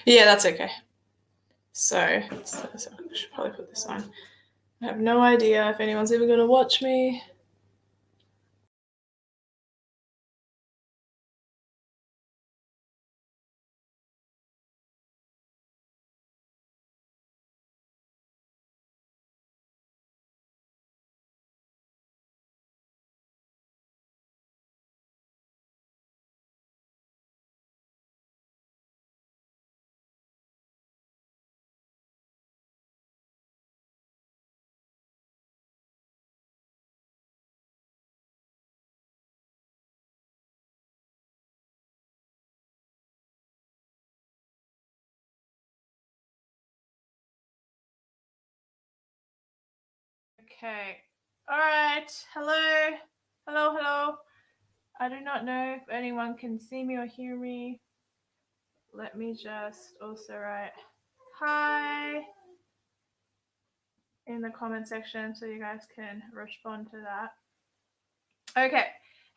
Yeah, that's okay. So I should probably put this on. I have no idea if anyone's even going to watch me. Okay. All right. Hello. Hello, hello. I do not know if anyone can see me or hear me. Let me just also write hi in the comment section so you guys can respond to that. Okay.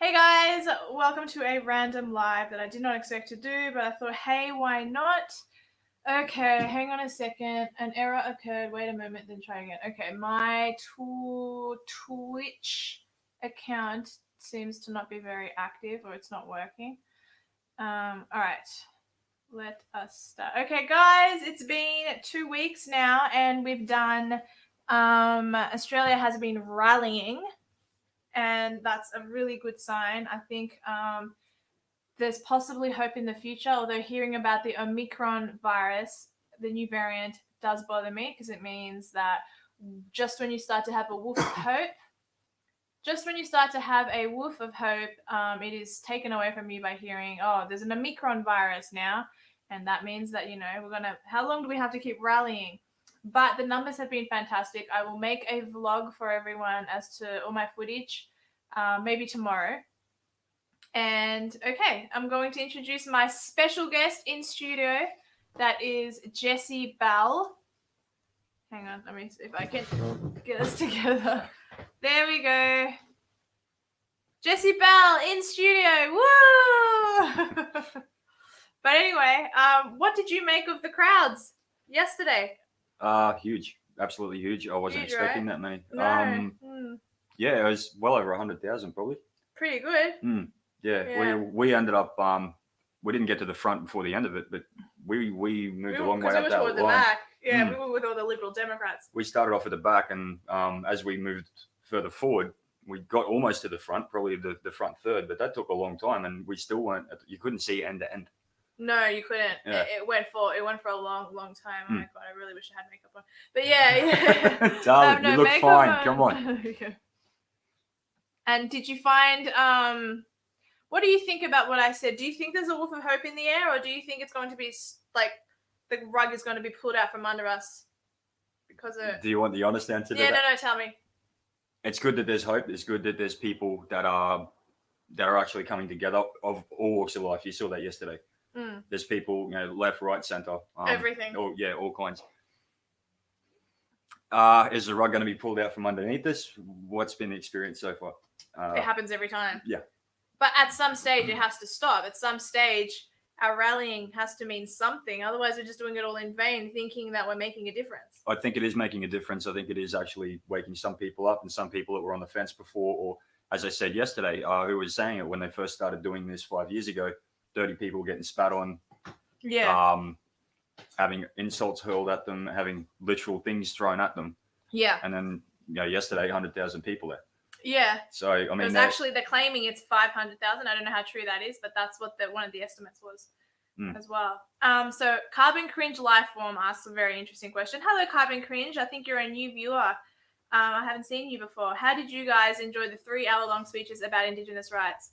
Hey guys, welcome to a random live that I did not expect to do, but I thought, hey, why not? Okay, hang on a second. An error occurred. Wait a moment, then try again. Okay, my Twitch account seems to not be very active, or it's not working. All right, let us start. Okay, guys, it's been 2 weeks now, and we've done. Australia has been rallying, and that's a really good sign. I think there's possibly hope in the future, although hearing about the Omicron virus, the new variant, does bother me because it means that just when you start to have a woof of hope, it is taken away from you by hearing, oh, there's an Omicron virus now. And that means that, how long do we have to keep rallying? But the numbers have been fantastic. I will make a vlog for everyone as to all my footage, maybe tomorrow. And okay, I'm going to introduce my special guest in studio. That is Jessie Bell. Hang on, let me see if I can get us together. There we go. Jessie Bell in studio. Woo! But anyway, what did you make of the crowds yesterday? Huge. Absolutely huge. I wasn't Huge, expecting right? that many. No. Yeah, it was well over 100,000 probably. Pretty good. Yeah. We ended up we didn't get to the front before the end of it, but we moved a long way up that toward the line. back. Yeah, we were with all the Liberal Democrats. We started off at the back, and as we moved further forward, we got almost to the front, probably the front third, but that took a long time, and we still weren't. You couldn't see end to end. No, you couldn't. Yeah. It went for a long time. Oh my god, I really wish I had makeup on. But yeah. Darling, you look fine. Come on. And did you find what do you think about what I said? Do you think there's a wolf of hope in the air, or do you think it's going to be like the rug is going to be pulled out from under us because of? Do you want the honest answer? Yeah, no, tell me. It's good that there's hope. It's good that there's people that are actually coming together of all walks of life. You saw that yesterday. There's people, left, right, center, everything. All kinds. Is the rug going to be pulled out from underneath us? What's been the experience so far? It happens every time. Yeah. But at some stage, it has to stop. At some stage, our rallying has to mean something. Otherwise, we're just doing it all in vain, thinking that we're making a difference. I think it is making a difference. I think it is actually waking some people up, and some people that were on the fence before, or as I said yesterday, who was saying it when they first started doing this 5 years ago, 30 people getting spat on. Yeah. Having insults hurled at them, having literal things thrown at them. Yeah. And then, yesterday, 100,000 people there. Yeah. So, I mean, it was actually, they're claiming it's 500,000. I don't know how true that is, but that's what one of the estimates was as well. So Carbon Cringe Lifeform asks a very interesting question. Hello, Carbon Cringe. I think you're a new viewer. I haven't seen you before. How did you guys enjoy the 3-hour-long speeches about Indigenous rights?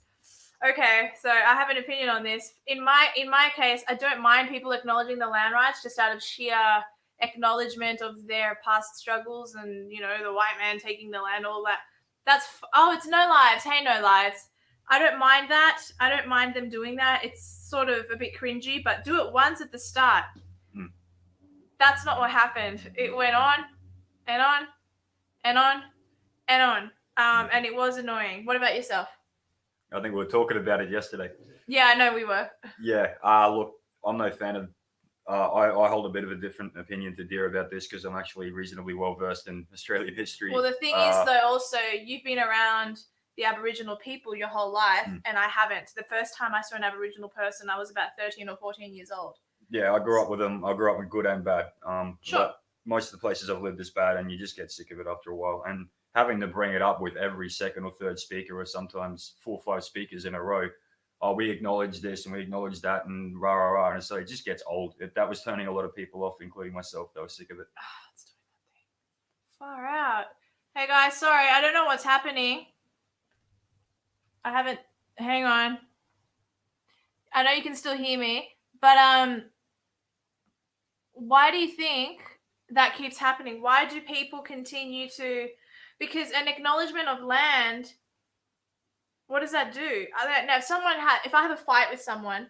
Okay, so I have an opinion on this. In my case, I don't mind people acknowledging the land rights just out of sheer acknowledgement of their past struggles and, the white man taking the land, all that. It's no lives. Hey, no lives. I don't mind that. I don't mind them doing that. It's sort of a bit cringy, but do it once at the start. That's not what happened. It went on and on and on and on. And it was annoying. What about yourself? I think we were talking about it yesterday. Yeah, I know we were. Yeah. Look, I'm no fan of I hold a bit of a different opinion to Deer about this because I'm actually reasonably well versed in Australian history. Well, the thing is, though, also you've been around the Aboriginal people your whole life, and I haven't. The first time I saw an Aboriginal person, I was about 13 or 14 years old. Yeah, I grew up with them. I grew up with good and bad. Sure. But most of the places I've lived is bad, and you just get sick of it after a while. And having to bring it up with every second or third speaker, or sometimes 4 or 5 speakers in a row, oh, we acknowledge this and we acknowledge that, and rah rah rah, and so it just gets old. That was turning a lot of people off, including myself. They were sick of it. It's doing that thing. Far out. Hey guys, sorry, I don't know what's happening. I haven't. Hang on. I know you can still hear me, but why do you think that keeps happening? Why do people continue to? Because an acknowledgement of land, what does that do? Now, if I have a fight with someone,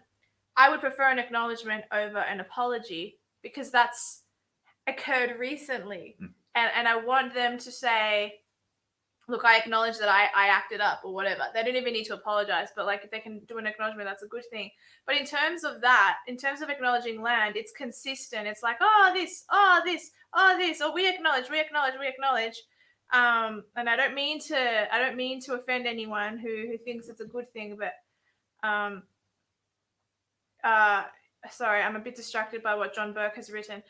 I would prefer an acknowledgement over an apology because that's occurred recently, and I want them to say, look, I acknowledge that I acted up or whatever. They don't even need to apologize, but like if they can do an acknowledgement, that's a good thing. But in terms of acknowledging land, it's consistent. It's like, this, or we acknowledge. And I don't mean to offend anyone who thinks it's a good thing, but sorry, I'm a bit distracted by what John Burke has written.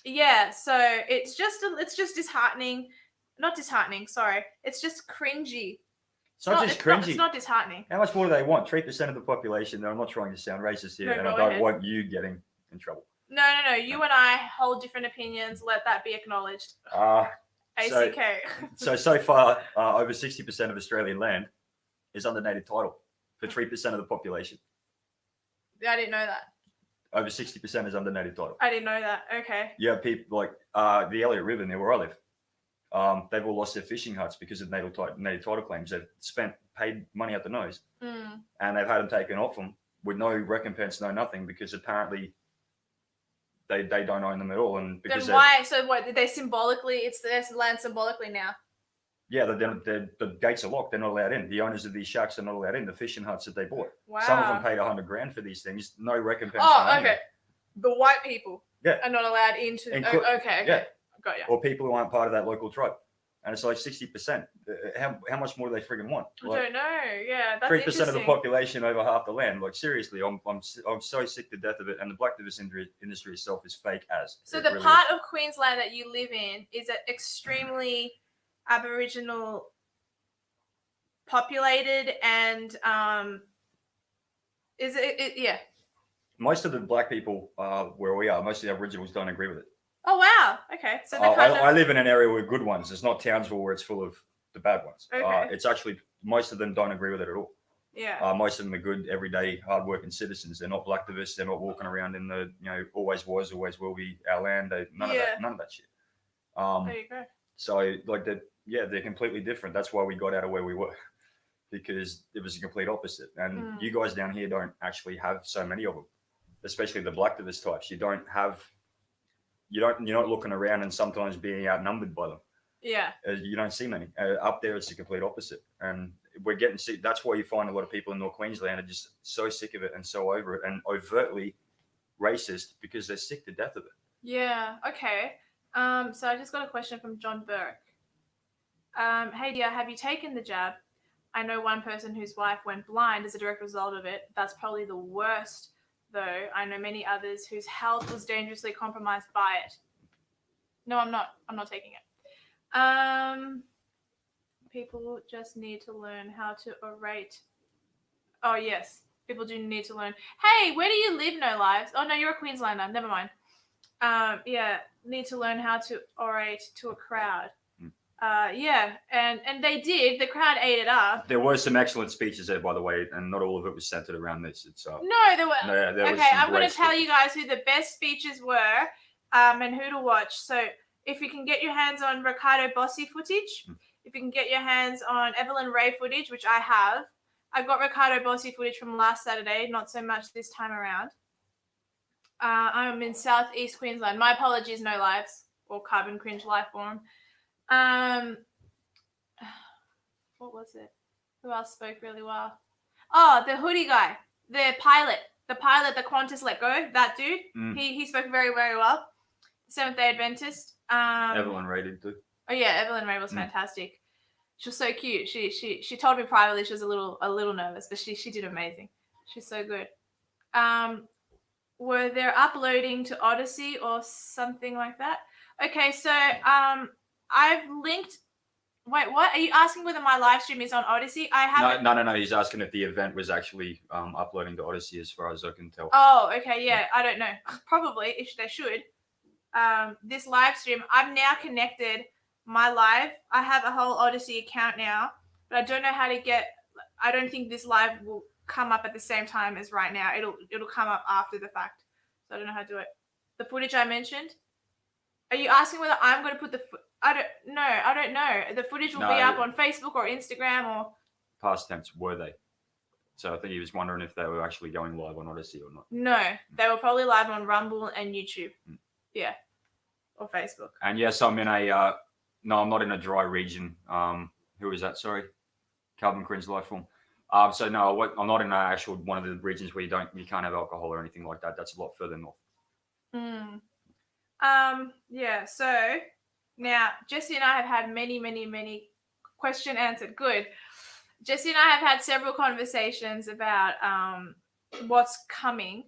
Yeah, so it's just disheartening. Not disheartening, sorry. It's just cringy. It's not just cringy. It's not disheartening. How much more do they want? 3% of the population. No, I'm not trying to sound racist here, and I don't want you getting in trouble. No. You and I hold different opinions. Let that be acknowledged. ACK. So far, over 60% of Australian land is under native title for 3% of the population. I didn't know that. Over 60% is under native title. I didn't know that. Okay. Yeah, people like the Elliott River near where I live. They've all lost their fishing huts because of native title claims. They've paid money out the nose, and they've had them taken off them with no recompense, no nothing, because apparently they don't own them at all. And because then why? So what? Did they symbolically? It's their land symbolically now. Yeah, the gates are locked. They're not allowed in. The owners of these shacks are not allowed in. The fishing huts that they bought. Wow. Some of them paid $100,000 for these things. No recompense. Oh, okay. The white people. Yeah. Are not allowed into. Okay. Yeah. Got you. Or people who aren't part of that local tribe. And it's like 60%. How much more do they friggin' want? I don't know. Yeah, that's 3% of the population over half the land. Like seriously, I'm so sick to death of it. And the blacktivist industry itself is fake as. So the really part of Queensland that you live in is extremely Aboriginal populated, and is it? Yeah. Most of the black people where we are, most of the Aboriginals don't agree with it. Oh wow! Okay, so I live in an area with good ones. It's not Townsville where it's full of the bad ones. Okay. It's actually most of them don't agree with it at all. Yeah. Most of them are good, everyday, hardworking citizens. They're not blacktivists. They're not walking around in the always was, always will be our land. None of that shit. There you go. So like they're completely different. That's why we got out of where we were, because it was a complete opposite. And you guys down here don't actually have so many of them, especially the blacktivist types. You're not looking around and sometimes being outnumbered by them. Yeah. You don't see many. Up there, it's the complete opposite. And we're getting sick. That's why you find a lot of people in North Queensland are just so sick of it and so over it and overtly racist because they're sick to death of it. Yeah. Okay. So I just got a question from John Burke. Hey, dear, have you taken the jab? I know one person whose wife went blind as a direct result of it. That's probably the worst, though. I know many others whose health was dangerously compromised by it. No, I'm not. I'm not taking it. People just need to learn how to orate. Oh, yes. People do need to learn. Hey, where do you live, No Lives? Oh, no, you're a Queenslander. Never mind. Yeah, need to learn how to orate to a crowd. Yeah, and they did. The crowd ate it up. There were some excellent speeches there, by the way, and not all of it was centered around this. It's no, there were. Okay, I'm going to tell you guys who the best speeches were, and who to watch. So if you can get your hands on Ricardo Bossi footage, if you can get your hands on Evelyn Ray footage, which I have, I've got Ricardo Bossi footage from last Saturday, not so much this time around. I'm in southeast Queensland. My apologies, No Lives or Carbon Cringe Life Form. What was it? Who else spoke really well? Oh, the hoodie guy, the pilot. the pilot, the Qantas let go, that dude, he spoke very, very well. Seventh-day Adventist. Evelyn rated too. Oh yeah, Evelyn Ray was fantastic. She was so cute. She told me privately she was a little nervous, but she did amazing. She's so good. Were they uploading to Odyssey or something like that? Okay, so I've linked. Wait, what? Are you asking whether my live stream is on Odyssey? I haven't. No. He's asking if the event was actually uploading to Odyssey, as far as I can tell. Oh, okay, yeah. I don't know. Probably, if they should. This live stream, I've now connected my live. I have a whole Odyssey account now, but I don't know how to get. I don't think this live will come up at the same time as right now. It'll come up after the fact. So I don't know how to do it. The footage I mentioned. Are you asking whether I'm going to put the? I don't know. The footage will be up on Facebook or Instagram or. Past tense, were they? So I think he was wondering if they were actually going live on Odyssey or not. No, they were probably live on Rumble and YouTube. Yeah, or Facebook. And yes, I'm in a. No, I'm not in a dry region. Who is that? Sorry, Carbon Cringe Lifeform. So no, I'm not in actual one of the regions where you can't have alcohol or anything like that. That's a lot further north. Yeah. So now Jesse and I have had many question answered. Good. Jesse and I have had several conversations about what's coming.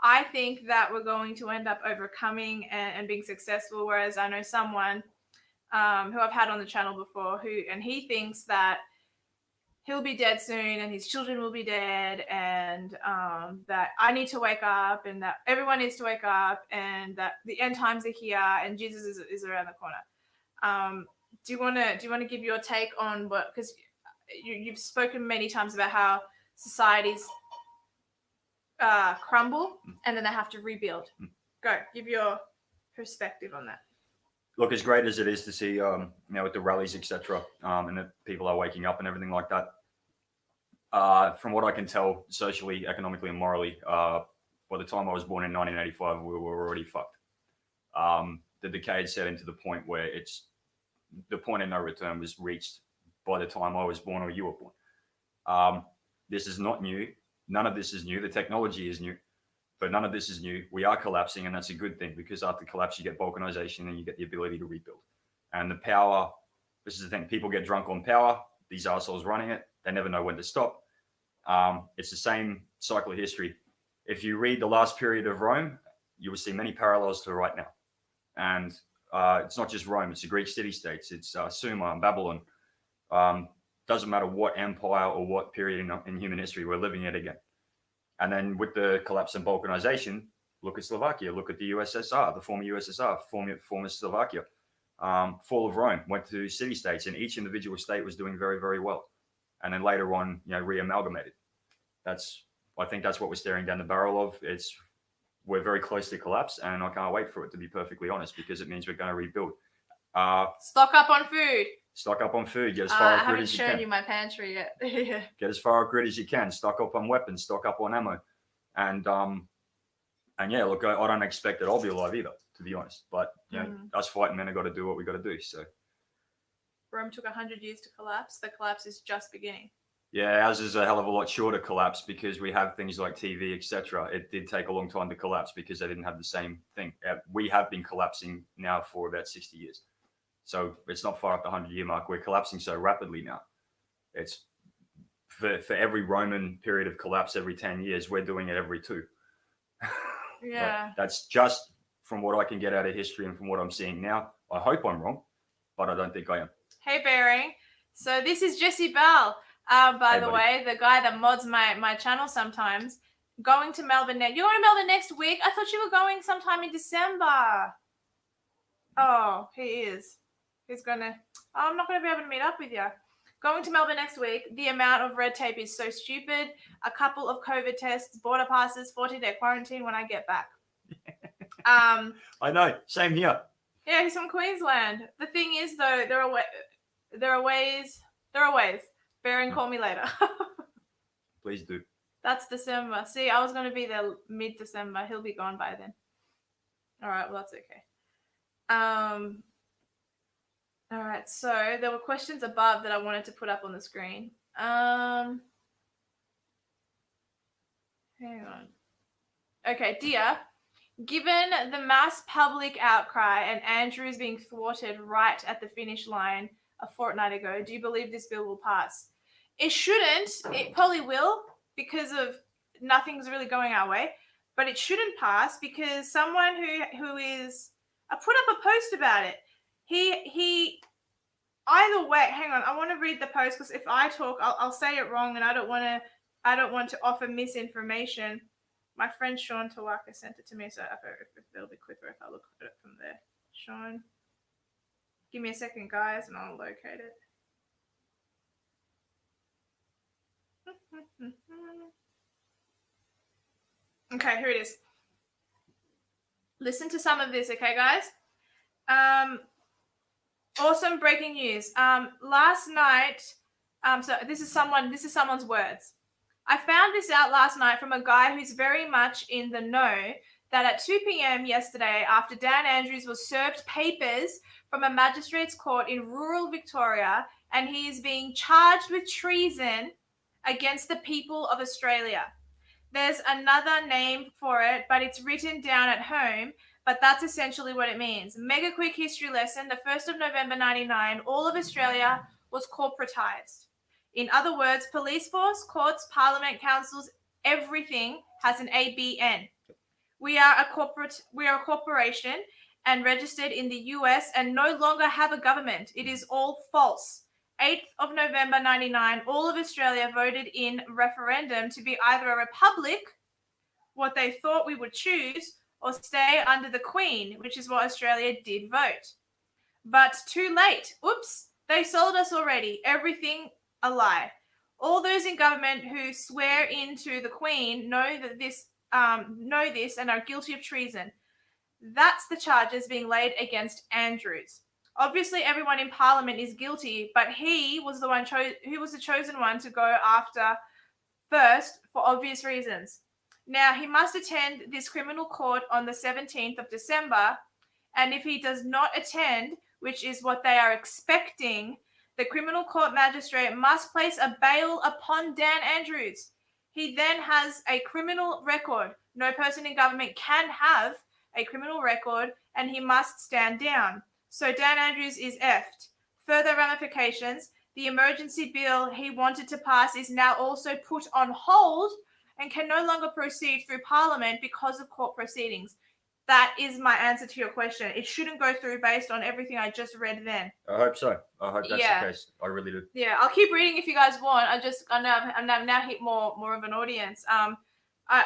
I think that we're going to end up overcoming and being successful. Whereas I know someone who I've had on the channel before he thinks that he'll be dead soon and his children will be dead and that I need to wake up and that everyone needs to wake up and that the end times are here and Jesus is around the corner. Do you want to give your take on what, because you've spoken many times about how societies crumble and then they have to rebuild. Go, give your perspective on that. Look, as great as it is to see, with the rallies, etc., and that people are waking up and everything like that. From what I can tell, socially, economically, and morally, by the time I was born in 1985, we were already fucked. The decay had set into the point where the point of no return was reached by the time I was born or you were born. This is not new. None of this is new. The technology is new, but none of this is new. We are collapsing, and that's a good thing because after collapse, you get balkanization and you get the ability to rebuild. And the power, this is the thing, people get drunk on power. These assholes running it, they never know when to stop. It's the same cycle of history. If you read the last period of Rome, you will see many parallels to right now. And it's not just Rome, it's the Greek city-states, it's Sumer and Babylon. Doesn't matter what empire or what period in human history, we're living it again. And then with the collapse and balkanization, look at Slovakia, look at the USSR, the former USSR, former Slovakia. Fall of Rome, went to city-states, and each individual state was doing very, very well. And then later on, re-amalgamated. I think that's what we're staring down the barrel of. We're very close to collapse, and I can't wait for it, to be perfectly honest, because it means we're going to rebuild. Stock up on food. Stock up on food. Get as far off grid as you can. I haven't shown you my pantry yet. Get as far off grid as you can. Stock up on weapons. Stock up on ammo. And yeah, look, I don't expect that I'll be alive either, to be honest. But us fighting men have got to do what we got to do. So Rome took 100 years to collapse. The collapse is just beginning. Yeah, ours is a hell of a lot shorter collapse because we have things like TV, etc. It did take a long time to collapse because they didn't have the same thing. We have been collapsing now for about 60 years. So it's not far up the 100-year mark. We're collapsing so rapidly now. It's for every Roman period of collapse every 10 years, we're doing it every 2. Yeah. That's just from what I can get out of history and from what I'm seeing now. I hope I'm wrong, but I don't think I am. Hey, Bearing. So this is Jesse Bell. By the way, the guy that mods my channel sometimes, going to Melbourne next. You're going to Melbourne next week? I thought you were going sometime in December. Oh, he is. He's going to... I'm not going to be able to meet up with you. Going to Melbourne next week. The amount of red tape is so stupid. A couple of COVID tests, border passes, 14-day quarantine when I get back. I know. Same here. Yeah, he's from Queensland. The thing is, though, there are ways. Baron, call me later. Please do. That's December. See, I was going to be there mid-December. He'll be gone by then. All right, well, that's okay. All right, so there were questions above that I wanted to put up on the screen. Hang on. Okay, dear. Given the mass public outcry and Andrews being thwarted right at the finish line a fortnight ago, do you believe this bill will pass? It shouldn't. It probably will because of nothing's really going our way, but it shouldn't pass because someone who is I put up a post about it. He either way. Hang on, I want to read the post because if I talk, I'll say it wrong, and I don't want to offer misinformation. My friend Sean Tawaka sent it to me, so if it'll be quicker if I look at it from there. Sean, give me a second, guys, and I'll locate it. Okay, here it is. Listen to some of this, okay, guys? Awesome breaking news. Last night, so this is someone's words. I found this out last night from a guy who's very much in the know that at 2 p.m. yesterday, after Dan Andrews was served papers from a magistrate's court in rural Victoria, and he is being charged with treason against the people of Australia. There's another name for it, but it's written down at home, but that's essentially what it means. Mega quick history lesson. The 1st of November 99, all of Australia was corporatized. In other words, police force, courts, parliament, councils, everything has an ABN. We are a corporation and registered in the US and no longer have a government. It is all false. 8th of November 99, all of Australia voted in referendum to be either a republic, what they thought we would choose, or stay under the Queen, which is what Australia did vote. But too late. Oops, they sold us already. Everything a lie. All those in government who swear into the Queen know this and are guilty of treason. That's the charges being laid against Andrews. Obviously, everyone in Parliament is guilty, but he was the chosen one to go after first for obvious reasons. Now, he must attend this criminal court on the 17th of December, and if he does not attend, which is what they are expecting, the criminal court magistrate must place a bail upon Dan Andrews. He then has a criminal record. No person in government can have a criminal record, and he must stand down. So Dan Andrews is effed. Further ramifications, the emergency bill he wanted to pass is now also put on hold and can no longer proceed through Parliament because of court proceedings. That is my answer to your question. It shouldn't go through based on everything I just read then. I hope so. I hope that's the case. I really do. Yeah, I'll keep reading if you guys want. I'm now hit more of an audience. I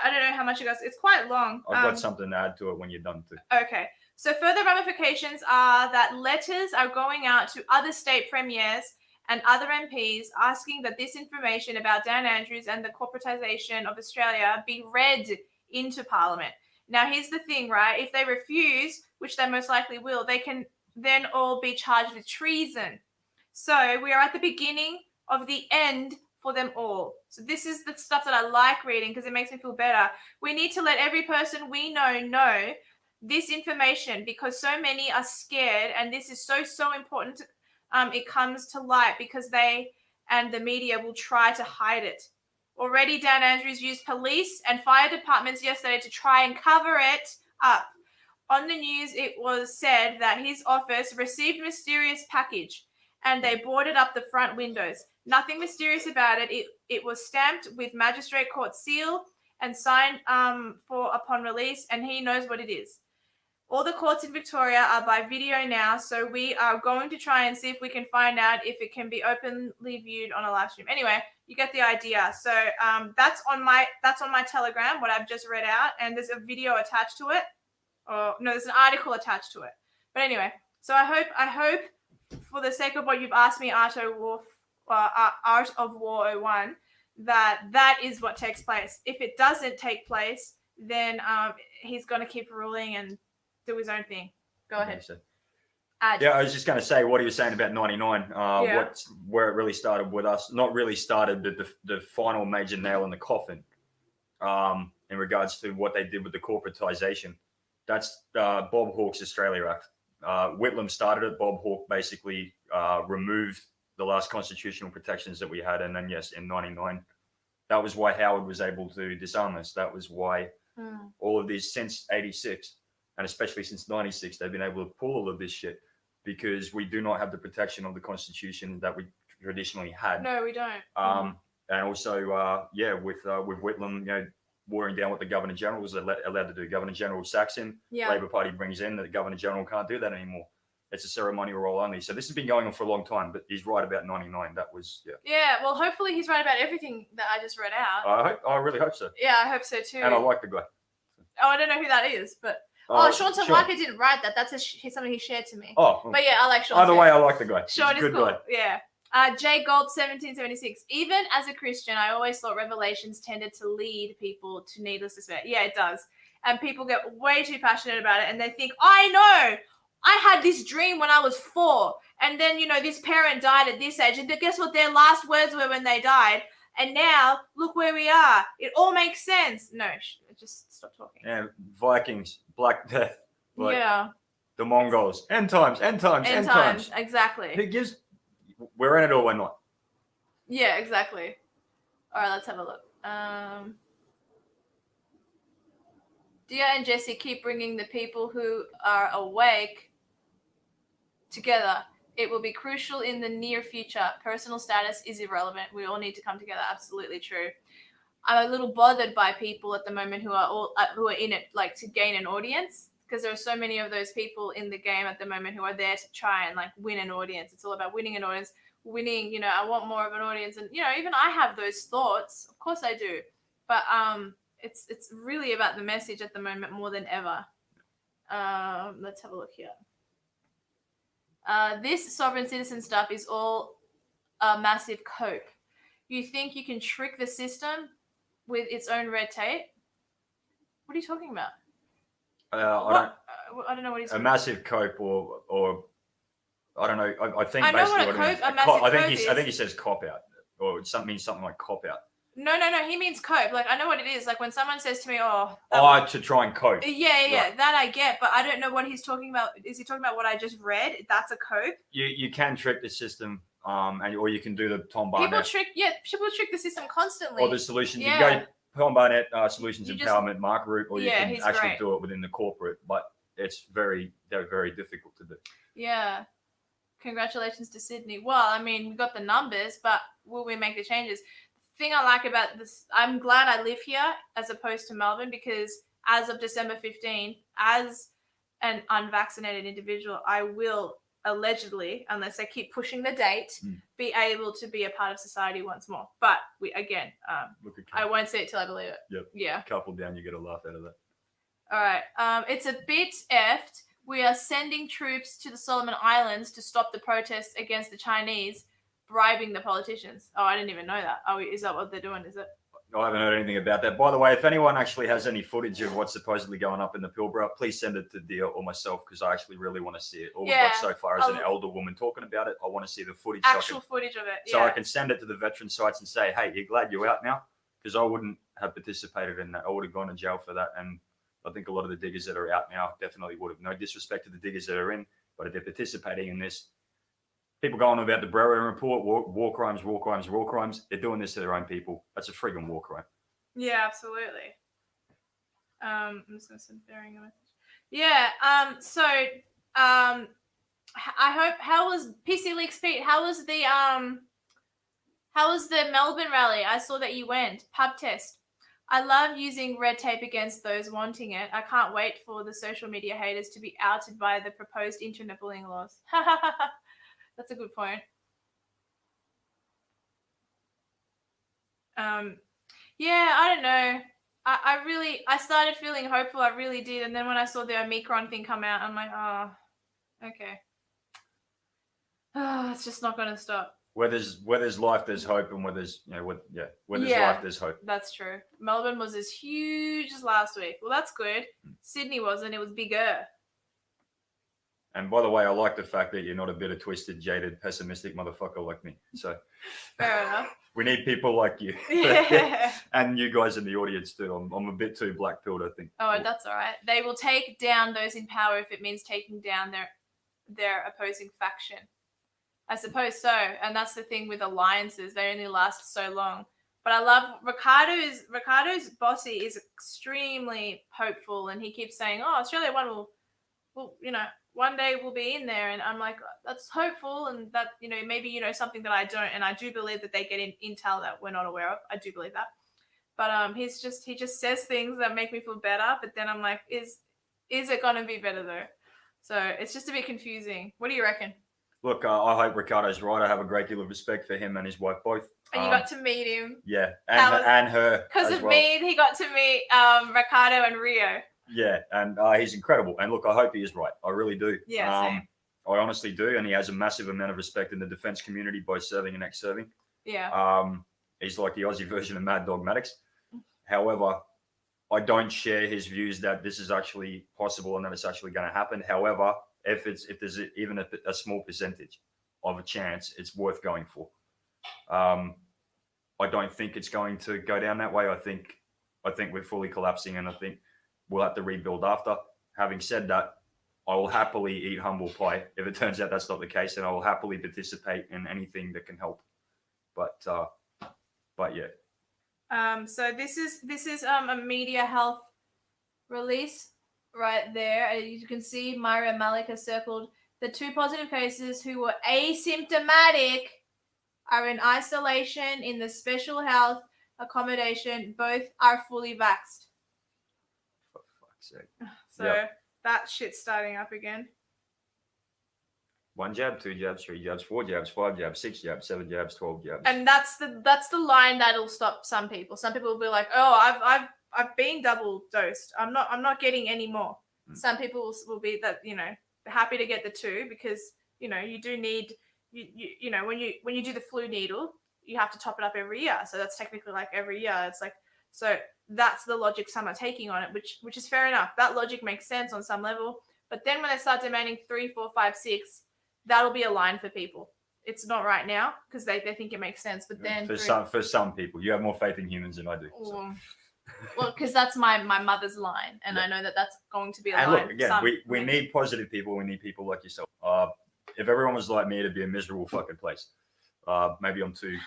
don't know how much you guys. It's quite long. I've got something to add to it when you're done too. Okay. So further ramifications are that letters are going out to other state premiers and other MPs asking that this information about Dan Andrews and the corporatization of Australia be read into Parliament. Now, here's the thing, right? If they refuse, which they most likely will, they can then all be charged with treason. So we are at the beginning of the end for them all. So this is the stuff that I like reading because it makes me feel better. We need to let every person we know this information because so many are scared, and this is so important. It comes to light because they and the media will try to hide it. Already, Dan Andrews used police and fire departments yesterday to try and cover it up. On the news, it was said that his office received a mysterious package and they boarded up the front windows. Nothing mysterious about it. It was stamped with magistrate court seal and signed upon release, and he knows what it is. All the courts in Victoria are by video now, so we are going to try and see if we can find out if it can be openly viewed on a live stream. Anyway, you get the idea. So that's on my Telegram, what I've just read out, and there's a video attached to it. Or no, there's an article attached to it. But anyway, so I hope for the sake of what you've asked me, Art of War 01, that is what takes place. If it doesn't take place, then he's going to keep ruling and do his own thing. Go ahead. Yeah, I was just going to say what he was saying about 99. Where it really started with us, not really started, but the final major nail in the coffin in regards to what they did with the corporatization. That's Bob Hawke's Australia Act. Whitlam started it. Bob Hawke basically removed the last constitutional protections that we had. And then, yes, in 99, that was why Howard was able to disarm us. That was why All of these since 86, and especially since 96, they've been able to pull all of this shit because we do not have the protection of the Constitution that we traditionally had. No, we don't. And also, with Whitlam, watering down what the Governor General was allowed to do. Governor General sacks him. Yeah. Labor Party brings in. The Governor General can't do that anymore. It's a ceremonial role only. So this has been going on for a long time, but he's right about 99. That was, Yeah, well, hopefully he's right about everything that I just read out. I really hope so. Yeah, I hope so too. And I like the guy. Oh, I don't know who that is, but... Sean Tawaka didn't write that. That's something he shared to me. But yeah, I like Sean. Either way, I like the guy. Sean is cool. Guy. Yeah. J Gold 1776. Even as a Christian, I always thought Revelations tended to lead people to needless despair. Yeah, it does. And people get way too passionate about it, and they think, I know, I had this dream when I was 4, and then this parent died at this age, and guess what their last words were when they died? And now look where we are. It all makes sense. No, just stop talking. Yeah, Vikings, Black Death. Yeah. The Mongols. End times. Exactly. Who gives? We're in it or we're not. Yeah, exactly. All right, let's have a look. Dia and Jesse keep bringing the people who are awake together. It will be crucial in the near future. Personal status is irrelevant. We all need to come together. Absolutely true. I'm a little bothered by people at the moment who are in it like to gain an audience, because there are so many of those people in the game at the moment who are there to try and like win an audience. It's all about winning an audience, winning. I want more of an audience, and even I have those thoughts. Of course I do, but it's really about the message at the moment more than ever. Let's have a look here. This sovereign citizen stuff is all a massive cope. You think you can trick the system with its own red tape? What are you talking about? I don't know what he's. A massive cope or I don't know. I think I know basically what a what cope. A massive cope is. I think he says cop out or something like cop out. No. He means cope. Like I know what it is. Like when someone says to me, to try and cope. Yeah. Right. That I get, but I don't know what he's talking about. Is he talking about what I just read? That's a cope. You can trick the system, or you can do the Tom Barnett. People trick the system constantly. Or the solutions. You can go Tom Barnett Solutions Empowerment Mark route, or you can actually do it within the corporate, but it's very difficult to do. Yeah. Congratulations to Sydney. Well, I mean, we got the numbers, but will we make the changes? The thing I like about this, I'm glad I live here as opposed to Melbourne, because as of December 15, as an unvaccinated individual, I will allegedly, unless they keep pushing the date, be able to be a part of society once more. But I won't say it till I believe it. Yep. Yeah. Couple down, you get a laugh out of that. All right. It's a bit effed. We are sending troops to the Solomon Islands to stop the protests against the Chinese, bribing the politicians. Oh, I didn't even know that. Oh, is that what they're doing? Is it? I haven't heard anything about that. By the way, if anyone actually has any footage of what's supposedly going up in the Pilbara, please send it to Dia or myself, because I actually really want to see it. All we've got so far is an elder woman talking about it. I want to see the footage. Actual footage of it. So I can send it to the veteran sites and say, hey, you're glad you're out now? Because I wouldn't have participated in that. I would have gone to jail for that. And I think a lot of the diggers that are out now definitely would have. No disrespect to the diggers that are in, but if they're participating in this, people going on about the Brewer report, war crimes. They're doing this to their own people. That's a friggin' war crime. Yeah, absolutely. I'm just going to send bearing a message. Yeah. I hope. How was PC Leaks Pete? How was the Melbourne rally? I saw that you went pub test. I love using red tape against those wanting it. I can't wait for the social media haters to be outed by the proposed internet bullying laws. That's a good point. Yeah, I don't know. I started feeling hopeful. I really did. And then when I saw the Omicron thing come out, I'm like, oh, okay. Oh, it's just not going to stop. Where there's life, there's hope, and where there's life, there's hope. That's true. Melbourne was as huge as last week. Well, that's good. Sydney wasn't. It was bigger. And by the way, I like the fact that you're not a bit of twisted, jaded, pessimistic motherfucker like me. So fair enough. We need people like you. Yeah. And you guys in the audience too. I'm a bit too black-pilled, I think. Oh, that's all right. They will take down those in power if it means taking down their opposing faction. I suppose so. And that's the thing with alliances. They only last so long. But I love Ricardo's bossy is extremely hopeful, and he keeps saying, "Oh, Australia will one day we'll be in there." And I'm like, that's hopeful, and that maybe something that I don't, and I do believe that they get intel that we're not aware of. I do believe that, but he just says things that make me feel better. But then I'm like, is it gonna be better though? So it's just a bit confusing. What do you reckon? Look, I hope Ricardo's right. I have a great deal of respect for him and his wife both. And you got to meet him. Yeah, and her. Because of me, he got to meet Ricardo and Rio. Yeah, and he's incredible. And look, I hope he is right. I really do. Yeah, same. I honestly do. And he has a massive amount of respect in the defense community, both serving and ex-serving. Yeah. He's like the Aussie version of Mad Dog Maddox. However, I don't share his views that this is actually possible and that it's actually going to happen. However, if there's even a small percentage of a chance, it's worth going for. I don't think it's going to go down that way. I think we're fully collapsing, and I think we'll have to rebuild after. Having said that, I will happily eat humble pie if it turns out that's not the case, and I will happily participate in anything that can help. But yeah. So this is a media health release right there. As you can see, Myra Malik has circled the 2 positive cases who were asymptomatic are in isolation in the special health accommodation. Both are fully vaxxed. For fuck's sake. So that shit's starting up again. 1 jab, 2 jabs, 3 jabs, 4 jabs, 5 jabs, 6 jabs, 7 jabs, 12 jabs. And that's the line that'll stop some people. Some people will be like, "Oh, I've been double dosed. I'm not getting any more." Some people will be that happy to get the 2 because you do need when you do the flu needle, you have to top it up every year. So that's technically like every year. It's like, so that's the logic some are taking on it, which is fair enough. That logic makes sense on some level. But then when they start demanding 3, 4, 5, 6, that'll be a line for people. It's not right now because they think it makes sense. But then for some people, you have more faith in humans than I do. So. Well, because that's my mother's line, and I know that's going to be a line. And look, again, we need positive people. We need people like yourself. If everyone was like me, it'd be a miserable fucking place. Maybe I'm too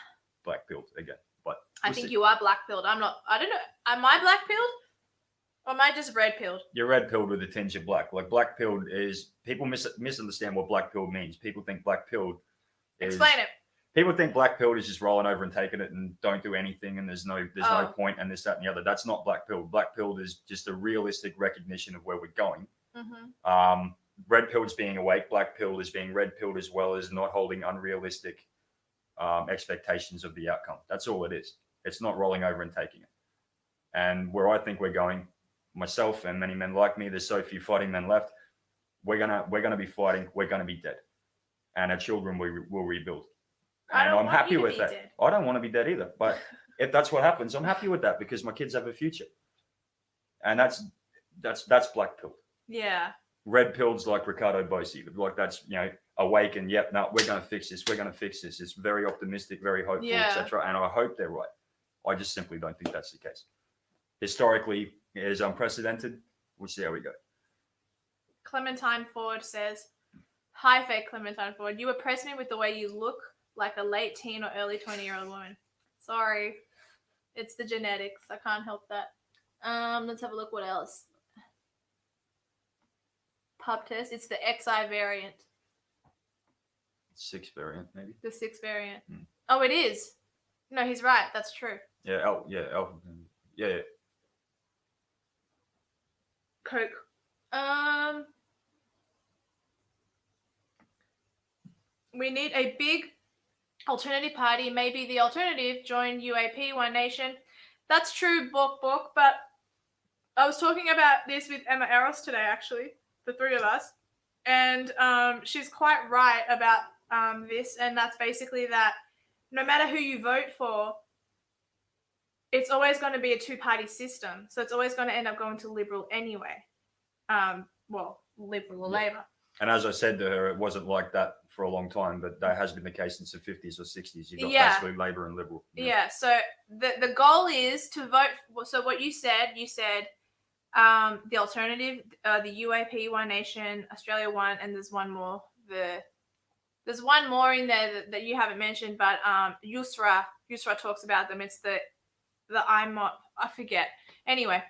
black-pilled again, but I think you are black-pilled. I'm not. I don't know. Am I black-pilled? Or am I just red-pilled? You're red-pilled with a tinge of black. Like black-pilled is people misunderstand what black-pilled means. People think black-pilled is. Explain it. People think black-pilled is just rolling over and taking it and don't do anything, and there's no point, and this, that, and the other. That's not black-pilled. Black-pilled is just a realistic recognition of where we're going. Mm-hmm. Red-pilled is being awake. Black-pilled is being red-pilled, as well as not holding unrealistic expectations of the outcome. That's all it is. It's not rolling over and taking it. And where I think we're going, myself and many men like me, there's so few fighting men left. We're gonna be fighting. We're gonna be dead, and our children will rebuild. And I'm happy with that. Dead. I don't want to be dead either. But if that's what happens, I'm happy with that because my kids have a future. And that's black pill. Yeah. Red pills like Ricardo Bosi. Like that's awake and we're gonna fix this. We're gonna fix this. It's very optimistic, very hopeful, etc. And I hope they're right. I just simply don't think that's the case. Historically, it is unprecedented. We'll see how we go. Clementine Ford says, "Hi, fake Clementine Ford. You oppress me with the way you look like a late teen or early 20-year-old woman. Sorry. It's the genetics. I can't help that. Let's have a look. What else? Pub test. It's the XI variant. 6 variant, maybe. The 6 variant. Oh, it is. No, he's right. That's true. Yeah. Alpha. Yeah. Coke. We need a big alternative party. Maybe the alternative join UAP, One Nation. That's true, Bok, but I was talking about this with Emma Eros today, actually, the 3 of us, and she's quite right about this, and that's basically that no matter who you vote for, it's always going to be a 2-party system, so it's always going to end up going to Liberal anyway. Liberal or Labor. And as I said to her, it wasn't like that for a long time, but that has been the case since the 50s or 60s. You got basically Labor and Liberal. Yeah. So the goal is to vote. So what you said, the alternative, the UAP, One Nation, Australia One, and there's one more. There's one more in there that you haven't mentioned, but USRA Yusra talks about them. It's the IMOP. I forget. Anyway,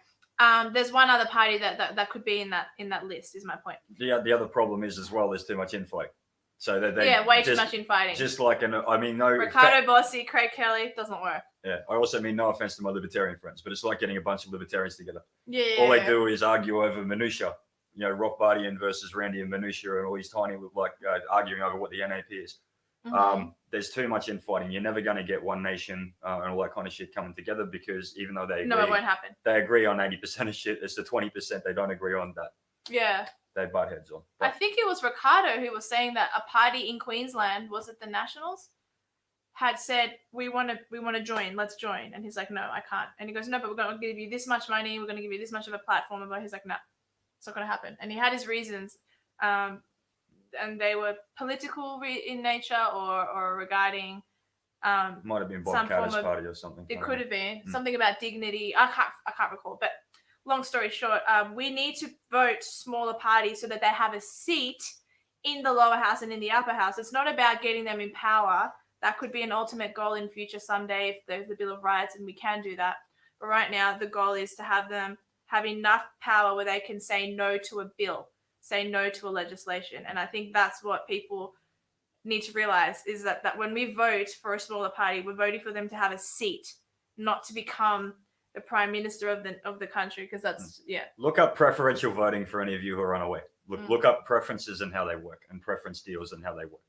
there's one other party that could be in that list. Is my point. The other problem is as well. There's too much infighting. So they way too much infighting. Just like no Ricardo Bossi, Craig Kelly doesn't work. Yeah, I also mean no offense to my libertarian friends, but it's like getting a bunch of libertarians together. Yeah. All they do is argue over minutia. Rothbardian versus Randy and minutia, and all these tiny arguing over what the NAP is. Mm-hmm. There's too much infighting. You're never going to get one nation and all that kind of shit coming together because even though they agree, no, it won't happen. They agree on 80% of shit. It's the 20% they don't agree on that. Yeah. They butt heads on. I think it was Ricardo who was saying that a party in Queensland, was it the Nationals, had said we want to join, let's join, and he's like, no, I can't, and he goes, no, but we're going to give you this much money, we're going to give you this much of a platform, and he's like, no, it's not going to happen, and he had his reasons, and they were political in nature or regarding might have been Bob Carter's party or something. It could have been something about dignity. I can't recall, but long story short, we need to vote smaller parties so that they have a seat in the lower house and in the upper house. It's not about getting them in power. That could be an ultimate goal in future someday if there's the Bill of Rights and we can do that. But right now, the goal is to have them have enough power where they can say no to a bill, say no to a legislation. And I think that's what people need to realize is that when we vote for a smaller party, we're voting for them to have a seat, not to become the prime minister of the country, because that's Look up preferential voting for any of you who are unaware. Look up preferences and how they work, and preference deals and how they work.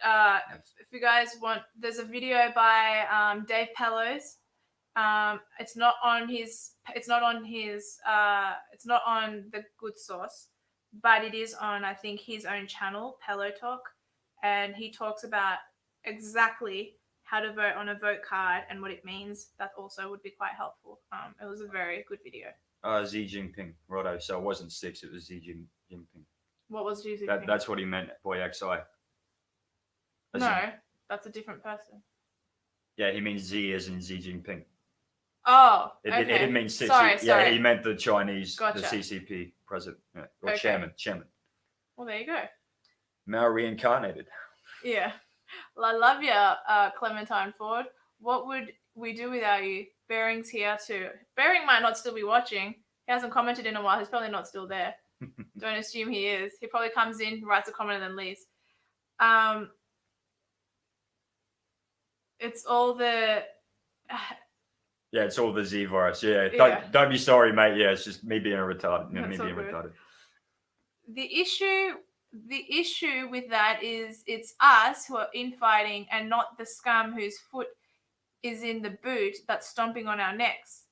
If you guys want, there's a video by Dave Pellos. It's not on the Good Source, but it is on, I think, his own channel, Pello Talk, and he talks about exactly how to vote on a vote card and what it means. That also would be quite helpful. It was a very good video. Xi Jinping, righto. So it wasn't 6, it was Xi Jinping. What was Xi Jinping? That's what he meant by XI. No, that's a different person. Yeah, he means Z as in Xi Jinping. Oh, okay. It didn't mean 6. Sorry. He meant the Chinese, Gotcha. The CCP president, or chairman. Well, there you go. Mao reincarnated. Yeah. Well, I love you, Clementine Ford. What would we do without you? Bering's here too. Bering might not still be watching. He hasn't commented in a while. He's probably not still there. Don't assume he is. He probably comes in, writes a comment, and then leaves. It's all the... Yeah, it's all the Z virus. Yeah, don't be sorry, mate. Yeah, it's just me being a retarded. Retarded. The issue with that is it's us who are infighting and not the scum whose foot is in the boot that's stomping on our necks.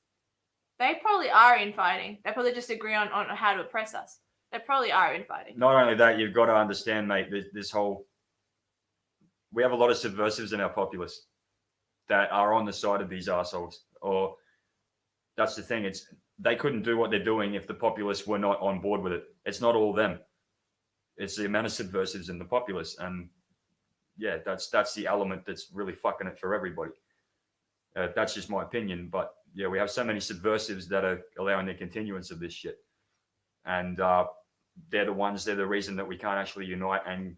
They probably are infighting. They probably just agree on how to oppress us. They probably are infighting. Not only that, you've got to understand, mate, this whole... We have a lot of subversives in our populace that are on the side of these assholes. Or that's the thing. They couldn't do what they're doing if the populace were not on board with it. It's not all them. It's the amount of subversives in the populace. And yeah, that's the element that's really fucking it for everybody. That's just my opinion. But yeah, we have so many subversives that are allowing the continuance of this shit. And they're the reason that we can't actually unite and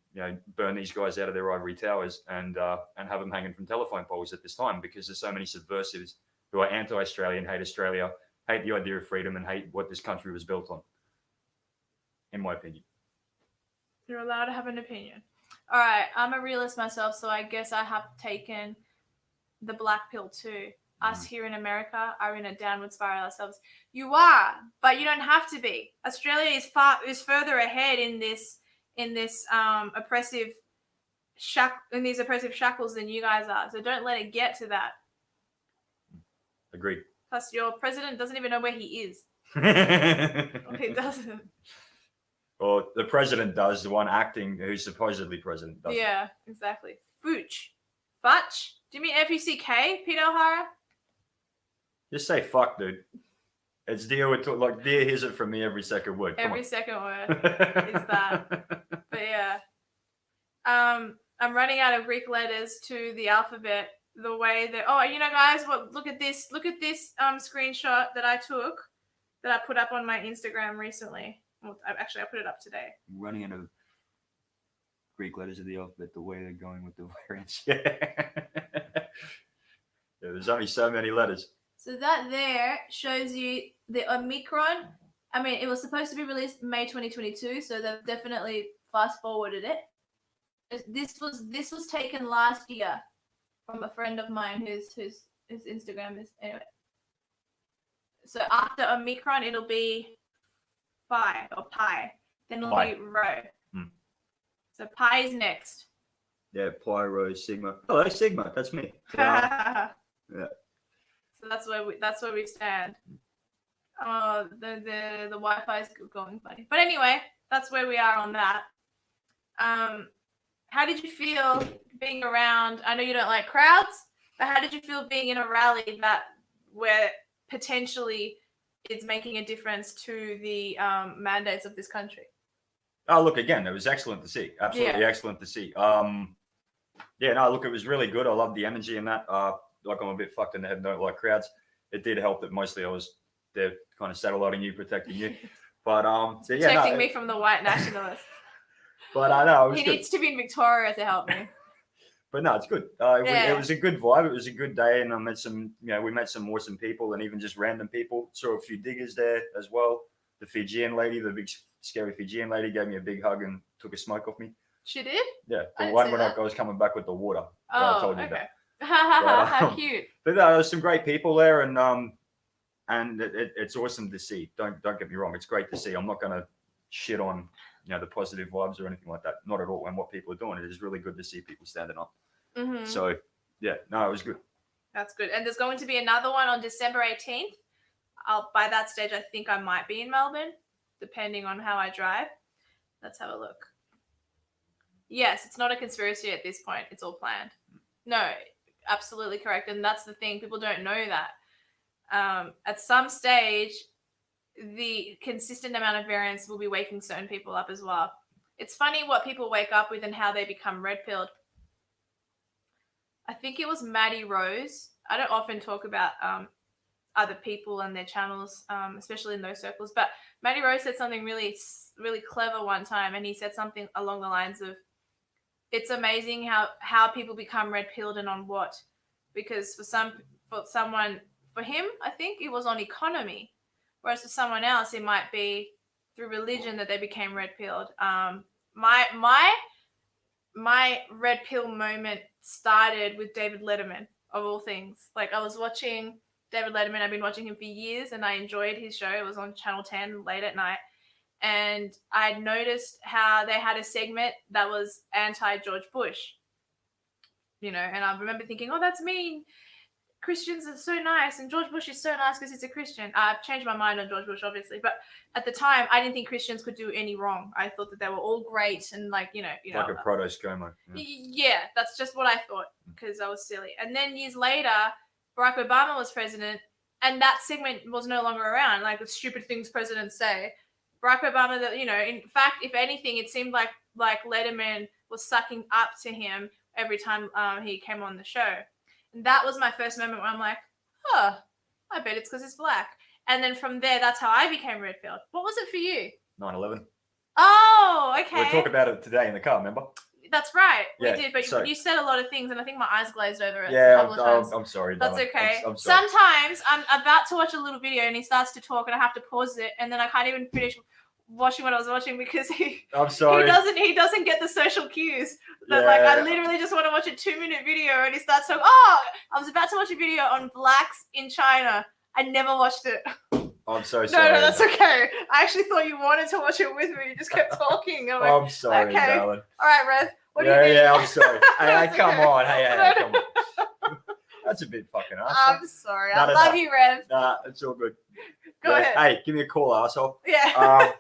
burn these guys out of their ivory towers and have them hanging from telephone poles at this time, because there's so many subversives who are anti-Australian, hate Australia, hate the idea of freedom, and hate what this country was built on, in my opinion. You're allowed to have an opinion. All right, I'm a realist myself, so I guess I have taken the black pill too. Us here in America are in a downward spiral ourselves. You are, but you don't have to be. Australia is further ahead in these oppressive shackles than you guys are. So don't let it get to that. Agreed. Plus, your president doesn't even know where he is. He doesn't. Well, the president does. The one acting, who's supposedly president, doesn't. Yeah, exactly. Futch. Do you mean F-U-C-K, Peter O'Hara? Just say fuck, dude. It's deal with dear hears it from me every second word. Every second word is that. But yeah. I'm running out of Greek letters to the alphabet the way that guys, look at this screenshot that I took that I put up on my Instagram recently. Well, I put it up today. Running out of Greek letters of the alphabet the way they're going with the variants. Yeah, there's only so many letters. So that there shows you the Omicron. I mean, it was supposed to be released May 2022, so they've definitely fast forwarded it. This was taken last year from a friend of mine whose Instagram is anyway. So after Omicron, it'll be Phi or Pi. Then it'll be Rho. So Pi is next. Yeah, Pi, Rho, Sigma. Hello, Sigma. That's me. Yeah. So that's where we stand. Oh, the Wi-Fi is going funny. But anyway, that's where we are on that. How did you feel being around? I know you don't like crowds, but how did you feel being in a rally where potentially it's making a difference to the mandates of this country? Oh, look, again, it was excellent to see. Absolutely excellent to see. Yeah, no, look, it was really good. I loved the energy in that. Like, I'm a bit fucked in the head, don't like crowds. It did help that mostly I was there kind of satelliting you, protecting you. But so, yeah, protecting me from the white nationalists. But I know he needs to be in Victoria to help me. But no, it's good. It was a good vibe. It was a good day, and I met some. We met some awesome people, and even just random people. Saw a few diggers there as well. The Fijian lady, the big scary Fijian lady, gave me a big hug and took a smoke off me. She did? Yeah, the one when I was coming back with the water. Oh, I told you okay. that. How cute. But no, there's some great people there, and it's awesome to see. Don't get me wrong, it's great to see. I'm not gonna shit on the positive vibes or anything like that. Not at all. And what people are doing, it is really good to see people standing up. Mm-hmm. So yeah, no, it was good. That's good. And there's going to be another one on December 18th. By that stage, I think I might be in Melbourne, depending on how I drive. Let's have a look. Yes, it's not a conspiracy at this point. It's all planned. No, absolutely correct. And that's the thing. People don't know that. At some stage, the consistent amount of variants will be waking certain people up as well. It's funny what people wake up with and how they become red-pilled. I think it was Maddie Rose. I don't often talk about other people and their channels, especially in those circles. But Maddie Rose said something really, really clever one time, and he said something along the lines of, "It's amazing how people become red-pilled and on what, because for him, I think it was on economy, whereas for someone else, it might be through religion that they became red-pilled." My red pill moment started with David Letterman, of all things. Like, I was watching David Letterman. I've been watching him for years, and I enjoyed his show. It was on Channel 10 late at night. And I'd noticed how they had a segment that was anti-George Bush. And I remember thinking, oh, that's mean. Christians are so nice, and George Bush is so nice because he's a Christian. I've changed my mind on George Bush, obviously, but at the time, I didn't think Christians could do any wrong. I thought that they were all great and like like a proto-ScoMo. Yeah, that's just what I thought because I was silly. And then years later, Barack Obama was president, and that segment was no longer around. Like the stupid things presidents say. Barack Obama, in fact, if anything, it seemed like Letterman was sucking up to him every time he came on the show. And that was my first moment where I'm like, oh, I bet it's because it's black. And then from there, that's how I became red-pilled. What was it for you? 9/11. Oh, okay. We'll talk about it today in the car, remember? That's right. Yeah, we did, but you said a lot of things, and I think my eyes glazed over it. Yeah, I'm sorry. That's darling. okay. I'm sorry. Sometimes I'm about to watch a little video, and he starts to talk, and I have to pause it, and then I can't even finish watching what I was watching because I'm sorry. He doesn't get the social cues. That, Yeah. like, I literally just want to watch a 2-minute video, and he starts talking. Oh, I was about to watch a video on blacks in China. I never watched it. I'm so sorry. No, that's okay. I actually thought you wanted to watch it with me. You just kept talking. I'm sorry, okay. darling. All right, Rev. What do you think? Yeah, I'm sorry. Hey, come okay. on. Hey, come on. That's a bit fucking ass. I'm sorry. I love you, Rev. Nah, it's all good. Go ahead. Hey, give me a call, asshole. Yeah.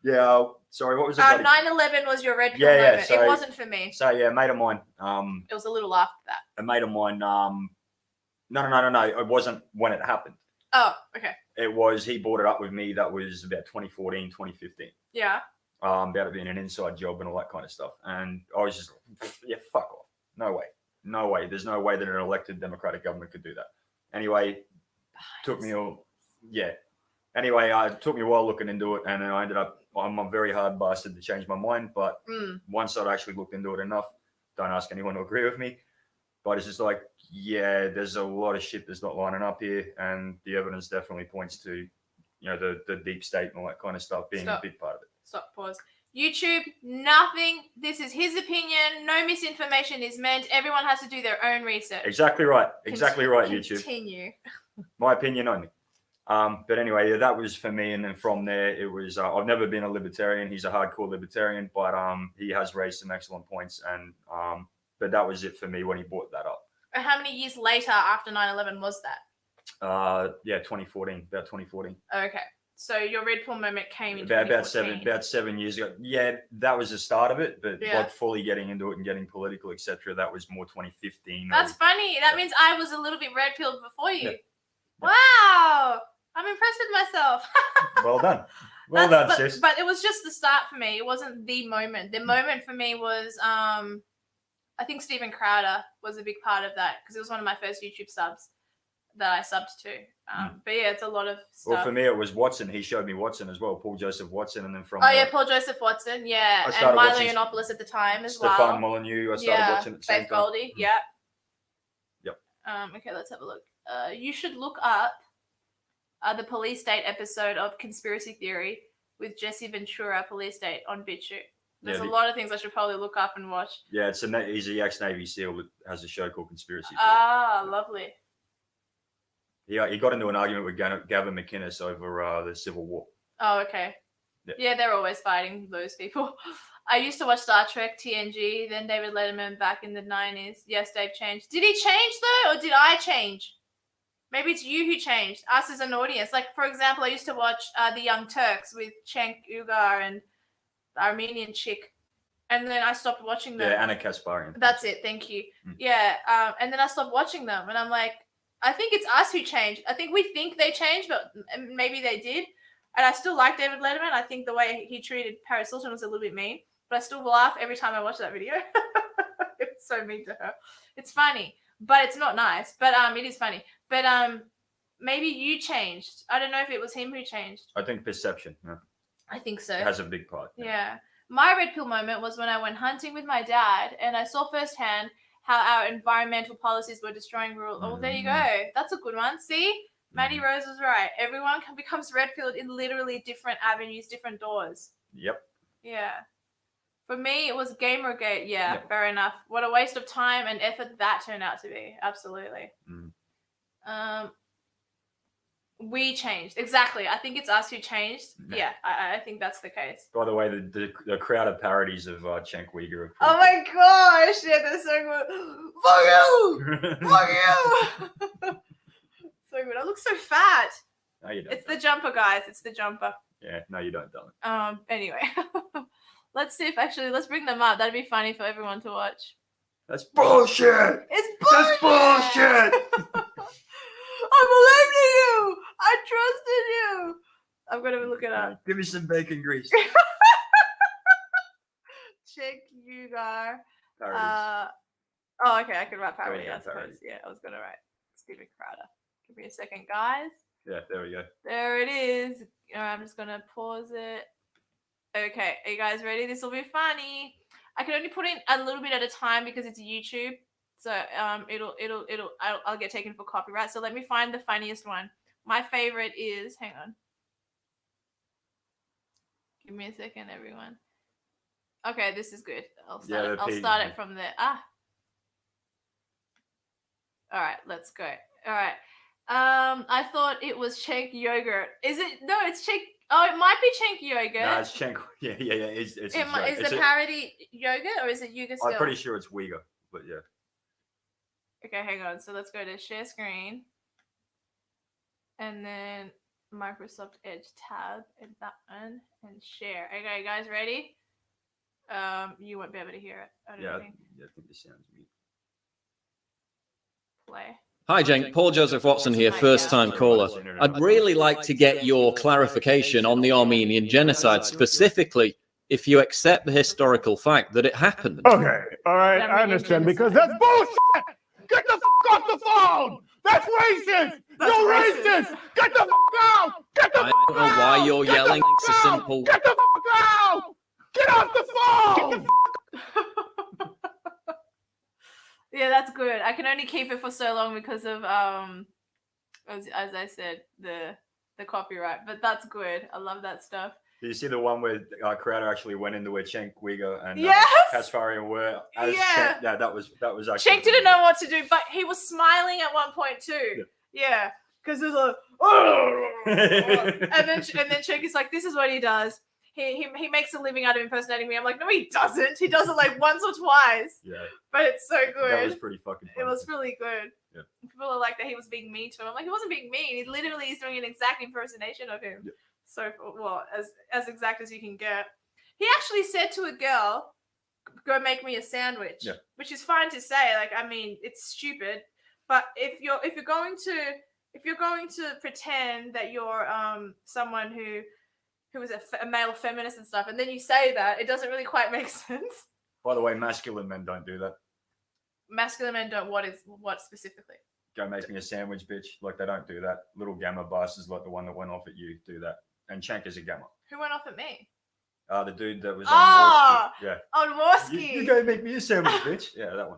Yeah. Sorry, what was it? 9/11 was your red pill moment. So, it wasn't for me. So yeah, a mate of mine. It was a little after that. A mate of mine. No. It wasn't when it happened. Oh, okay. It was, he brought it up with me. That was about 2014, 2015. Yeah. About it being an inside job and all that kind of stuff. And I was just, yeah, fuck off. No way. There's no way that an elected democratic government could do that. Anyway, took me a while looking into it, and then I ended up, I'm a very hard bastard to change my mind, but once I'd actually looked into it enough, don't ask anyone to agree with me, But it's just like, yeah, there's a lot of shit that's not lining up here, and the evidence definitely points to, the deep state and all that kind of stuff being a big part of it. Stop, pause. YouTube, nothing. This is his opinion. No misinformation is meant. Everyone has to do their own research. Exactly right. Exactly right, YouTube. Continue. My opinion only. But anyway, yeah, that was for me. And then from there, it was, I've never been a libertarian. He's a hardcore libertarian, but he has raised some excellent points. And but that was it for me when he brought that up. How many years later after 9/11 was that? 2014, about 2014. Okay. So your red pill moment came in about 7 years ago. Yeah, that was the start of it, but like fully getting into it and getting political, etc. That was more 2015. That's funny. That means I was a little bit red pilled before you. Yeah. Wow, I'm impressed with myself. Well done. Well done, sis. But it was just the start for me. It wasn't the moment. The moment for me was, I think Steven Crowder was a big part of that because it was one of my first YouTube subs that I subbed to. But yeah, it's a lot of stuff. Well, for me, it was Watson. He showed me Watson as well, Paul Joseph Watson, and then from Paul Joseph Watson, yeah, and Milo Yiannopoulos at the time as well. Stefan Molyneux, I started watching at the same time. Faith Goldie, yeah. Yep. Okay, let's have a look. You should look up the Police State episode of Conspiracy Theory with Jesse Ventura, Police State, on BitChute. There's a lot of things I should probably look up and watch. Yeah, he's a ex-Navy SEAL that has a show called Conspiracy Theory. Ah, lovely. Yeah, he got into an argument with Gavin McInnes over the Civil War. Oh, okay. Yeah, they're always fighting, those people. I used to watch Star Trek, TNG, then David Letterman back in the 90s. Yes, Dave changed. Did he change, though, or did I change? Maybe it's you who changed, us as an audience. Like, for example, I used to watch The Young Turks with Cenk Uygur and the Armenian chick. And then I stopped watching them. Yeah, Anna Kasparian. That's it, thank you. Yeah, and then I stopped watching them, and I'm like, I think it's us who changed. I think we think they changed, but maybe they did. And I still like David Letterman. I think the way he treated Paris Hilton was a little bit mean, but I still laugh every time I watch that video. It's so mean to her. It's funny, but it's not nice. But it is funny. But maybe you changed. I don't know if it was him who changed. I think perception. Yeah. I think so. It has a big part. Yeah. My red pill moment was when I went hunting with my dad, and I saw firsthand how our environmental policies were destroying rural. Oh, there you go. That's a good one. See, Maddie Rose was right. Everyone becomes red-pilled in literally different avenues, different doors. Yep. Yeah. For me, it was Gamergate. Yeah, fair enough. What a waste of time and effort that turned out to be. Absolutely. We changed. Exactly. I think it's us who changed. Yeah, I think that's the case. By the way, the crowd of parodies of Cenk Uygur. Oh my gosh. Yeah, they're so good. Fuck you! Fuck you! So good. I look so fat. No, you don't. It's the jumper, guys. It's the jumper. Yeah, no, you don't, darling. Anyway. Let's see if let's bring them up. That'd be funny for everyone to watch. That's bullshit! It's bullshit! That's bullshit! I believed in you! I trusted you! I'm going to look it up. Give me some bacon grease. Cenk Uygur. Parodies. Okay. I could write parody, I suppose. Parodies. Yeah, I was going to write Steven Crowder. Give me a second, guys. Yeah, there we go. There it is. I'm just going to pause it. Okay, are you guys ready? This will be funny. I can only put in a little bit at a time because it's YouTube. So I'll get taken for copyright. So let me find the funniest one. My favorite is, hang on. Give me a second, everyone. Okay, this is good. I'll start it from there. All right, let's go. All right. I thought it was Cenk Uygur. Is it? No, it's Cenk. Oh, it might be Cenk Uygur. No, it's Cenk. Yeah. Is the parody yogurt or is it Uygur still? I'm pretty sure it's Uygur, but yeah. Okay, hang on. So let's go to share screen. And then Microsoft Edge tab and that one and share. Okay, guys, ready? You won't be able to hear it. I think the sound's mute. Play. Hi, Cenk. Paul Joseph Watson here, first-time caller. I'd really like to get your clarification on the Armenian genocide, specifically if you accept the historical fact that it happened. Okay, all right, I understand, because that's bullshit! Get the fuck off the phone! That's racist! You're racist! Get the fuck out! Get the fuck out! I don't know why you're yelling. It's a simple... Get the fuck out! Get off the phone! Yeah, that's good. I can only keep it for so long because of as I said, the copyright. But that's good. I love that stuff. Did you see the one where Crowder actually went into where Cenk Uygur and Yes! Kasparian were? Yeah. Cenk, yeah, that was actually. Cenk didn't know what to do, but he was smiling at one point too. Yeah, because it was like, oh, and then Cenk is like, this is what he does. He makes a living out of impersonating me. I'm like, no, he doesn't. He does it like once or twice. Yeah. But it's so good. That was pretty fucking funny. It was really good. Yeah. People are like that he was being mean to him. I'm like, he wasn't being mean. He literally is doing an exact impersonation of him. Yeah. So, well, as exact as you can get. He actually said to a girl, go make me a sandwich. Yeah. Which is fine to say. Like, I mean, it's stupid. But if you're going to pretend that you're someone who is a male feminist and stuff, and then you say that, it doesn't really quite make sense. By the way, masculine men don't do that. Masculine men don't. What specifically? Go make me a sandwich, bitch. Like, they don't do that. Little gamma bastards like the one that went off at you do that. And Cenk is a gamma. Who went off at me? The dude that was on Warski. Yeah. On Warski. You go make me a sandwich, bitch. Yeah, that one.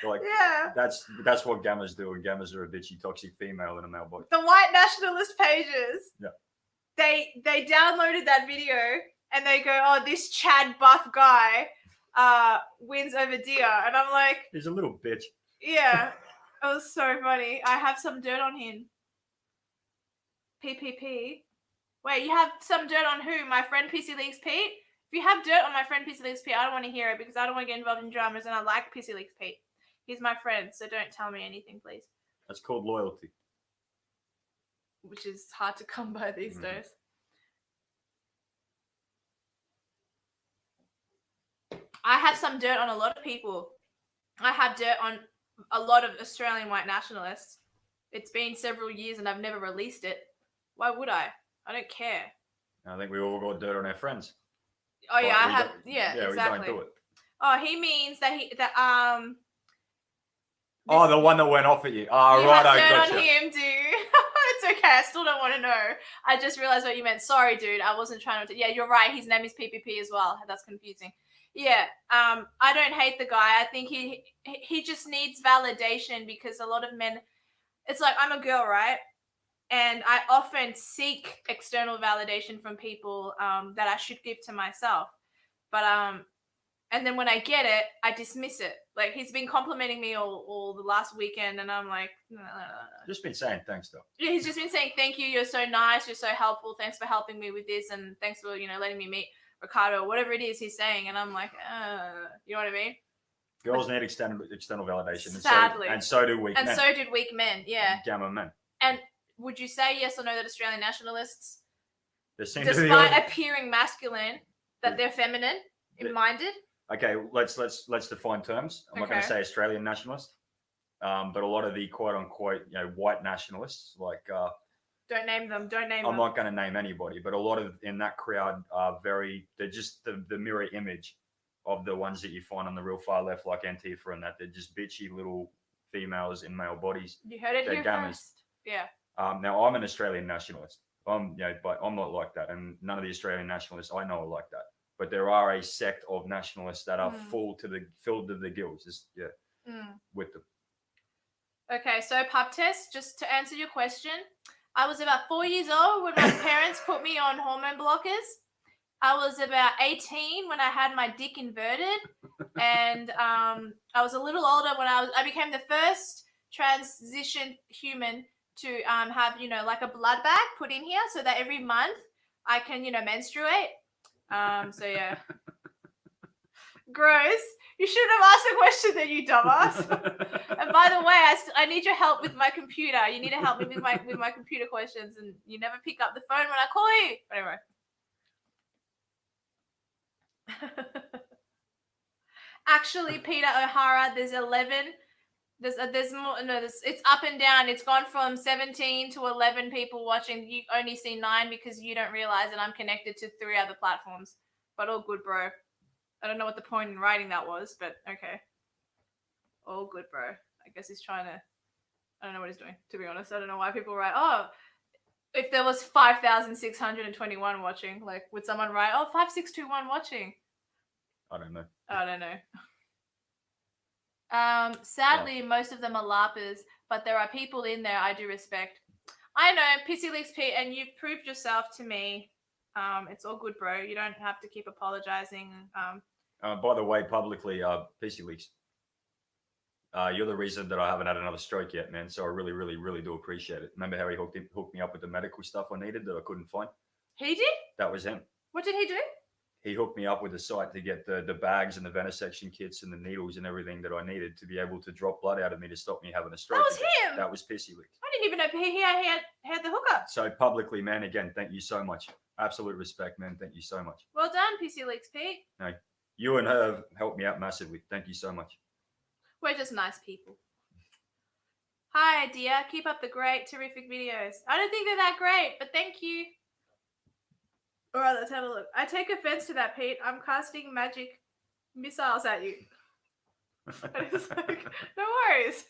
Like, yeah. That's what gammas do. And gammas are a bitchy, toxic female in a male body. The white nationalist pages. Yeah. They downloaded that video and they go, oh, this Chad buff guy wins over Dia. And I'm like... He's a little bitch. Yeah. It was so funny. I have some dirt on him. PPP. Wait, you have some dirt on who? My friend PC Leaks Pete? If you have dirt on my friend PC Leaks Pete, I don't want to hear it because I don't want to get involved in dramas and I like PC Leaks Pete. He's my friend, so don't tell me anything, please. That's called loyalty. Which is hard to come by these days. I have some dirt on a lot of people. I have dirt on a lot of Australian white nationalists. It's been several years and I've never released it. Why would I? I don't care. I think we all got dirt on our friends. Oh yeah, I have. Yeah, exactly. we don't do it. Oh, he means that Oh, the one that went off at you. Oh, you right, have I dirt gotcha. on him, dude. It's okay. I still don't want to know. I just realized what you meant. Sorry, dude. I wasn't trying to. Yeah, you're right. His name is PPP as well. That's confusing. Yeah. I don't hate the guy. I think he just needs validation because a lot of men. It's like I'm a girl, right? And I often seek external validation from people that I should give to myself. But and then when I get it, I dismiss it. Like he's been complimenting me all the last weekend, and I'm like, no. Just been saying thanks though. Yeah, he's just been saying thank you. You're so nice. You're so helpful. Thanks for helping me with this, and thanks for letting me meet Ricardo or whatever it is he's saying. And I'm like, you know what I mean? Girls need external validation. Sadly, and so do weak men. And so did weak men. Yeah. Gamma men. And would you say yes or no that Australian nationalists, despite appearing masculine, that they're feminine minded? Okay, let's define terms. I'm not going to say Australian nationalist, but a lot of the quote unquote white nationalists, like don't name them. I'm not going to name anybody, but a lot of in that crowd are they're just the mirror image of the ones that you find on the real far left, like Antifa and that. They're just bitchy little females in male bodies. You heard it here first. Yeah. Now I'm an Australian nationalist. But I'm not like that, and none of the Australian nationalists I know are like that. But there are a sect of nationalists that are filled to the gills. With them. Okay, so pub test. Just to answer your question, I was about 4 years old when my parents put me on hormone blockers. I was about 18 when I had my dick inverted, and I was a little older when I became the first transition human to have like a blood bag put in here so that every month I can menstruate. So yeah. Gross. You shouldn't have asked a question then, you dumbass. And by the way, I need your help with my computer. You need to help me with my computer questions, and you never pick up the phone when I call you. Anyway. Actually, Peter O'Hara, there's 11. There's more. No, it's up and down. It's gone from 17 to 11 people watching. You only see 9 because you don't realize that I'm connected to 3 other platforms. But all good, bro. I don't know what the point in writing that was, but okay. All good, bro. I guess he's trying to. I don't know what he's doing, to be honest. I don't know why people write, oh, if there was 5,621 watching, like, would someone write, oh, 5621 watching? I don't know. I don't know. Sadly, most of them are LARPers, but there are people in there I do respect. I know, Pissy Leaks Pete, and you've proved yourself to me. It's all good, bro. You don't have to keep apologizing. By the way, publicly, PC Leaks, you're the reason that I haven't had another stroke yet, man. So I really, really, really do appreciate it. Remember how he hooked me up with the medical stuff I needed that I couldn't find? He did? That was him. What did he do? He hooked me up with a site to get the bags and the venesection kits and the needles and everything that I needed to be able to drop blood out of me to stop me having a stroke. That was him? That was Pissy Leaks. I didn't even know he had the hookup. So publicly, man, again, thank you so much. Absolute respect, man. Thank you so much. Well done, Pissy Leaks Pete. No, you and her have helped me out massively. Thank you so much. We're just nice people. Hi, dear. Keep up the great, terrific videos. I don't think they're that great, but thank you. All right, let's have a look. I take offense to that, Pete. I'm casting magic missiles at you. It's like, no worries.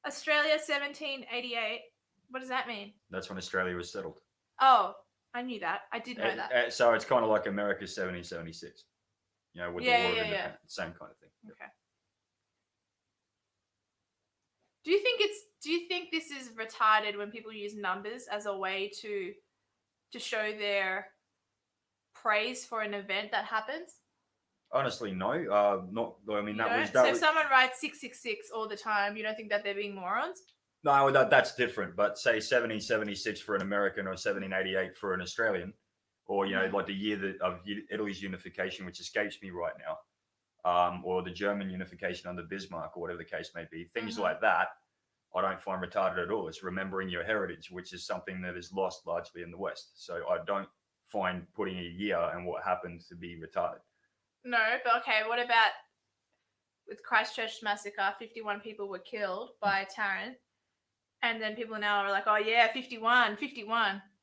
Australia 1788. What does that mean? That's when Australia was settled. Oh, I knew that. I did know that. So it's kind of like America's 1776. You know, with the War of Independence. Same kind of thing. Okay. Do you think this is retarded when people use numbers as a way to show their praise for an event that happens? Honestly, no. Not. I mean, So if someone writes 666 all the time, you don't think that they're being morons? No, that's different. But say 1776 for an American or 1788 for an Australian, or like the year of Italy's unification, which escapes me right now, or the German unification under Bismarck, or whatever the case may be. Things like that, I don't find retarded at all. It's remembering your heritage, which is something that is lost largely in the West. So I don't find putting a year and what happened to be retarded. No, but okay, what about with Christchurch massacre? 51 people were killed by a tyrant, and then people now are like, oh yeah, 51.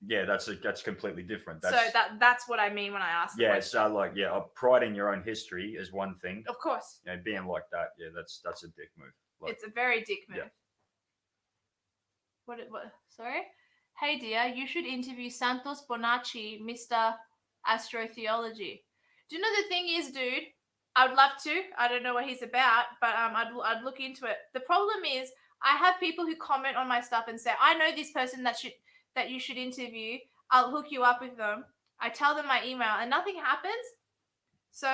Yeah, that's completely different. So that's what I mean when I ask. Yeah, so pride in your own history is one thing. Of course. Being like that, yeah, that's a dick move. It's a very dick move. Yeah. What? Sorry. Hey dear, you should interview Santos Bonacci, Mr. Astrotheology. Do you know the thing is, dude? I would love to. I don't know what he's about, but I'd look into it. The problem is, I have people who comment on my stuff and say, I know this person that you should interview. I'll hook you up with them. I tell them my email and nothing happens. So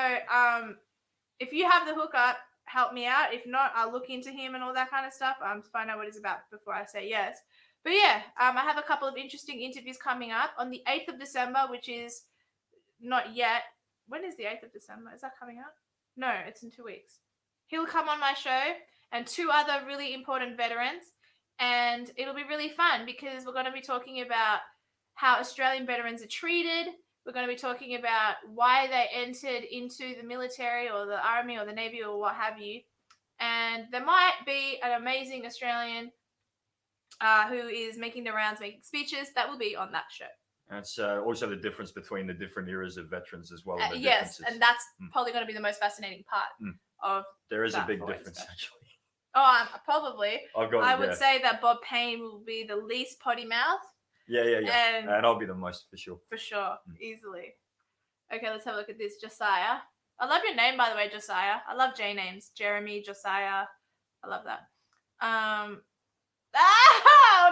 if you have the hookup, help me out. If not, I'll look into him and all that kind of stuff to find out what he's about before I say yes. But yeah, I have a couple of interesting interviews coming up on the 8th of December, which is not yet. When is the 8th of December? Is that coming out? No, it's in 2 weeks. He'll come on my show and 2 other really important veterans. And it'll be really fun because we're going to be talking about how Australian veterans are treated. We're going to be talking about why they entered into the military or the army or the navy or what have you. And there might be an amazing Australian who is making the rounds, making speeches. That will be on that show. That's also the difference between the different eras of veterans as well. Yes, and that's probably going to be the most fascinating part of. There is a big difference, actually. Oh, probably. I would say that Bob Payne will be the least potty mouth. Yeah. And I'll be the most, for sure. For sure, easily. Okay, let's have a look at this. Josiah. I love your name, by the way, Josiah. I love J names. Jeremy, Josiah. I love that. I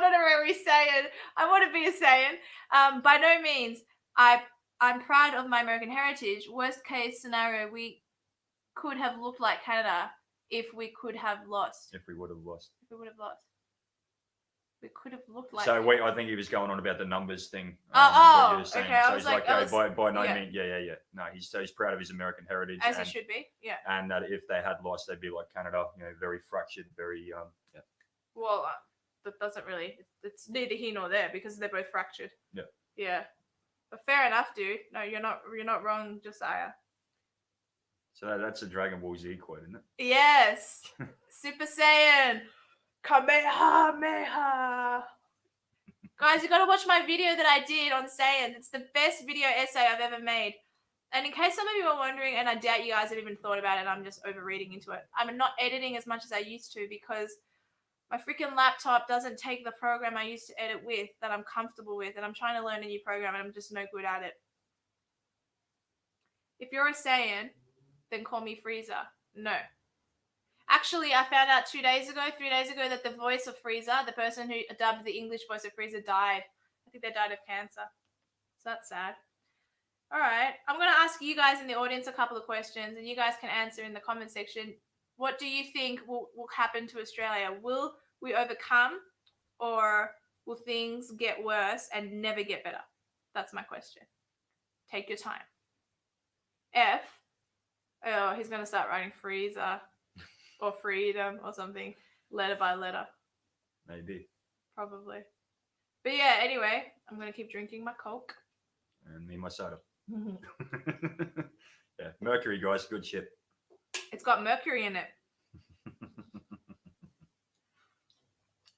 don't know what we're saying. I want to be a Saiyan. By no means. I'm proud of my American heritage. Worst case scenario, we could have looked like Canada if we could have lost. If we would have lost. We could have looked like. So wait, I think he was going on about the numbers thing. Okay. I so was he's like, by no means, yeah. No, he's proud of his American heritage, as he should be. Yeah. And that if they had lost, they'd be like Canada, very fractured, very yeah. Well, that doesn't really. It's neither here nor there because they're both fractured. Yeah. Yeah. But fair enough, dude. No, you're not wrong, Josiah. So that's a Dragon Ball Z quote, isn't it? Yes. Super Saiyan. Kamehameha. Guys, you got to watch my video that I did on Saiyan. It's the best video essay I've ever made. And in case some of you are wondering, and I doubt you guys have even thought about it, I'm just overreading into it. I'm not editing as much as I used to because my freaking laptop doesn't take the program I used to edit with that I'm comfortable with. And I'm trying to learn a new program and I'm just no good at it. If you're a Saiyan, then call me Frieza. No, Actually, I found out 3 days ago, that the voice of Frieza, the person who dubbed the English voice of Frieza, died. I think they died of cancer. So that's sad. All right. I'm going to ask you guys in the audience a couple of questions, and you guys can answer in the comment section. What do you think will happen to Australia? Will we overcome, or will things get worse and never get better? That's my question. Take your time. F. Oh, he's going to start writing Frieza or freedom or something, letter by letter. Maybe. Probably. But yeah, anyway, I'm going to keep drinking my Coke. And me, my soda. Yeah, Mercury, guys, good shit. It's got mercury in it.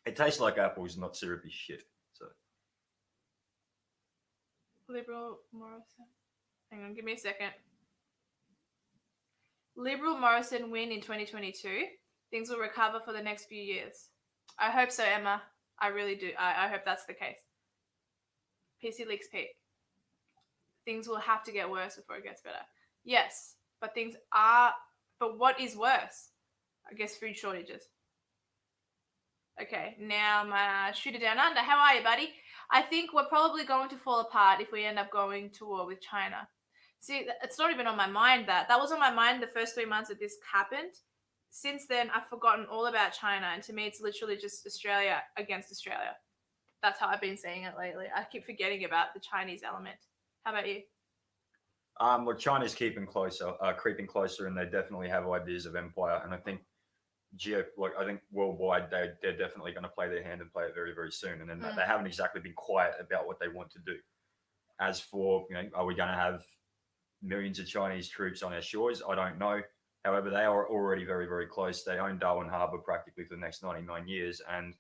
It tastes like apples, not syrupy shit. So. Liberal Morrison. Hang on, give me a second. Liberal Morrison win in 2022. Things will recover for the next few years. I hope so, Emma. I really do. I hope that's the case. PC Leaks Pete. Things will have to get worse before it gets better. Yes, but but what is worse? I guess food shortages. Okay, now my shooter down under. How are you, buddy? I think we're probably going to fall apart if we end up going to war with China. See, it's not even on my mind that was on my mind the first 3 months that this happened. Since then, I've forgotten all about China, and to me, it's literally just Australia against Australia. That's how I've been saying it lately. I keep forgetting about the Chinese element. How about you? Look, China's creeping closer, and they definitely have ideas of empire. And I think I think worldwide, they're definitely going to play their hand and play it very, very soon. And then they haven't exactly been quiet about what they want to do. As for, are we going to have millions of Chinese troops on our shores? I don't know. However, they are already very, very close. They own Darwin Harbour practically for the next 99 years. And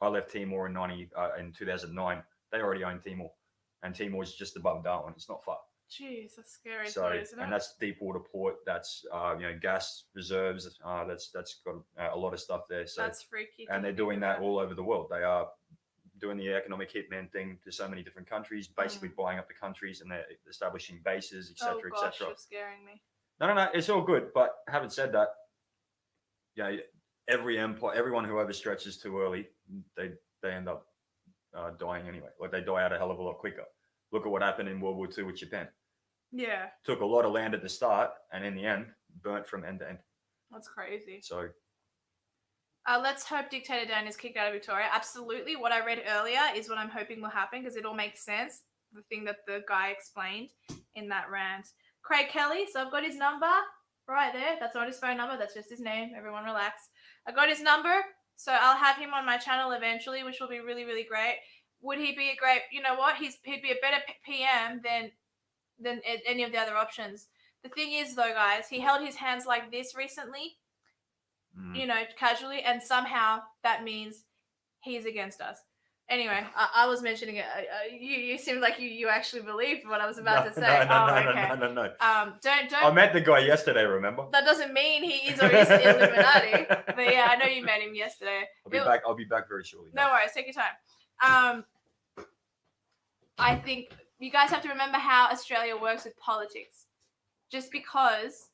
I left Timor in 2009. They already own Timor. And Timor is just above Darwin. It's not far. Jeez, that's scary. So, isn't it? and that's deep water port. That's gas reserves. That's got a lot of stuff there. So that's freaky. And they're doing that all over the world. They are doing the economic hitman thing to so many different countries, basically buying up the countries, and they're establishing bases, etc., Oh gosh, etc. you're scaring me. No, it's all good. But having said that, everyone who overstretches too early, they end up dying anyway. Like they die out a hell of a lot quicker. Look at what happened in World War II with Japan. Yeah. Took a lot of land at the start, and in the end, burnt from end to end. That's crazy. So. Let's hope Dictator Dan is kicked out of Victoria. Absolutely. What I read earlier is what I'm hoping will happen because it all makes sense. The thing that the guy explained in that rant. Craig Kelly. So I've got his number right there. That's not his phone number. That's just his name. Everyone relax. I got his number. So I'll have him on my channel eventually, which will be really, really great. Would he be a great, you know what? He'd be a better PM than any of the other options. The thing is, though, guys, he held his hands like this recently, casually, and somehow that means he's against us. Anyway, I was mentioning it. You seemed like you actually believed what I was about to say. No. Don't. I met the guy yesterday. Remember? That doesn't mean he is or isn't Illuminati. But yeah, I know you met him yesterday. I'll be back very shortly. No worries. Take your time. I think you guys have to remember how Australia works with politics. Just because,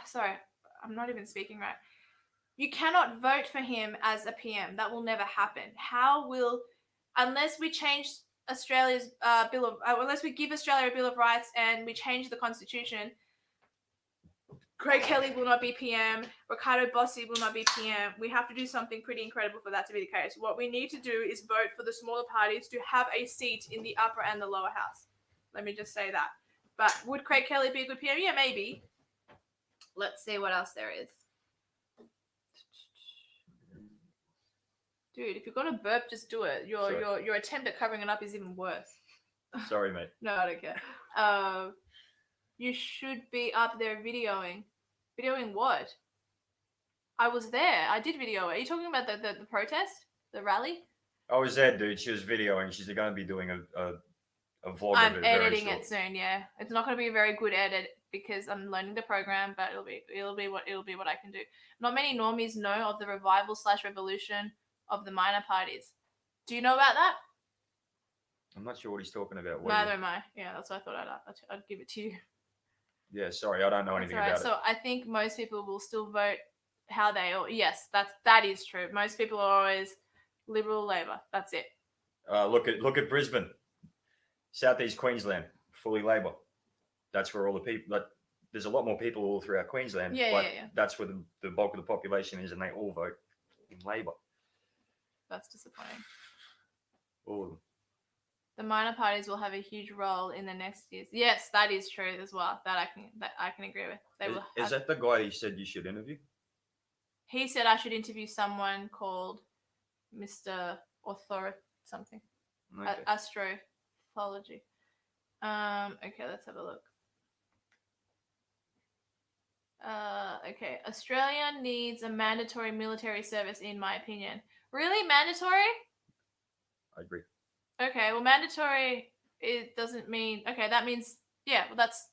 sorry, I'm not even speaking right. You cannot vote for him as a PM. That will never happen. Unless we change Australia's unless we give Australia a Bill of Rights and we change the Constitution, Craig Kelly will not be PM. Ricardo Bossi will not be PM. We have to do something pretty incredible for that to be the case. What we need to do is vote for the smaller parties to have a seat in the upper and the lower house. Let me just say that. But would Craig Kelly be a good PM? Yeah, maybe. Let's see what else there is. Dude, if you're gonna burp, just do it. Your attempt at covering it up is even worse. Sorry, mate. No, I don't care. You should be up there videoing. Videoing what? I was there. I did video it. Are you talking about the protest? The rally? I was there, dude. She was videoing. She's going to be doing a vlog. I'm editing it soon. Yeah, it's not going to be a very good edit because I'm learning the program, but it'll be what I can do. Not many normies know of the revival/revolution of the minor parties. Do you know about that? I'm not sure what he's talking about. Neither am I. Yeah, that's what I thought I'd give it to you. Yeah, sorry, I don't know That's anything right. about So I think most people will still vote how they. Yes, that is true. Most people are always Liberal, Labor. That's it. it. Look at Brisbane, Southeast Queensland, fully Labor. That's where all the people. There's a lot more people all throughout Queensland, but that's where the bulk of the population is, and they all vote in Labor. That's disappointing. All of them. The minor parties will have a huge role in the next years. Yes, that is true as well. That I can agree with. Is that the guy you said you should interview? He said I should interview someone called Mr. Author something. Okay. Astrophology. Okay, let's have a look. Okay, Australia needs a mandatory military service, in my opinion. Really, mandatory? I agree. Okay, well, mandatory, it doesn't mean. Okay, that means, yeah, well, that's.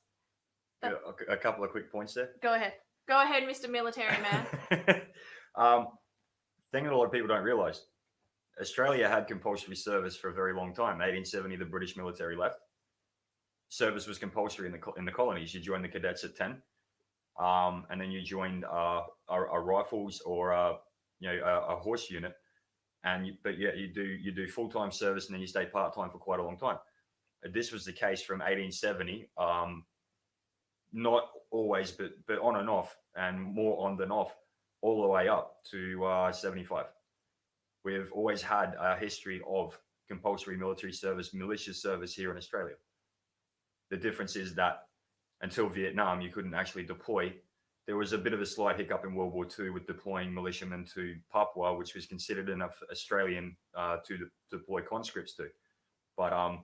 Yeah, a couple of quick points there. Go ahead, Mr. Military Man. Thing that a lot of people don't realise, Australia had compulsory service for a very long time. 1870, the British military left. Service was compulsory in the colonies. You joined the cadets at 10, and then you joined a rifles or a horse unit, you do full-time service, and then you stay part-time for quite a long time. This was the case from 1870, not always, but on and off, and more on than off, all the way up to 75. We've always had a history of compulsory military service, militia service here in Australia. The difference is that until Vietnam, you couldn't actually deploy. There was a bit of a slight hiccup in World War II with deploying militiamen to Papua, which was considered enough Australian to deploy conscripts to. But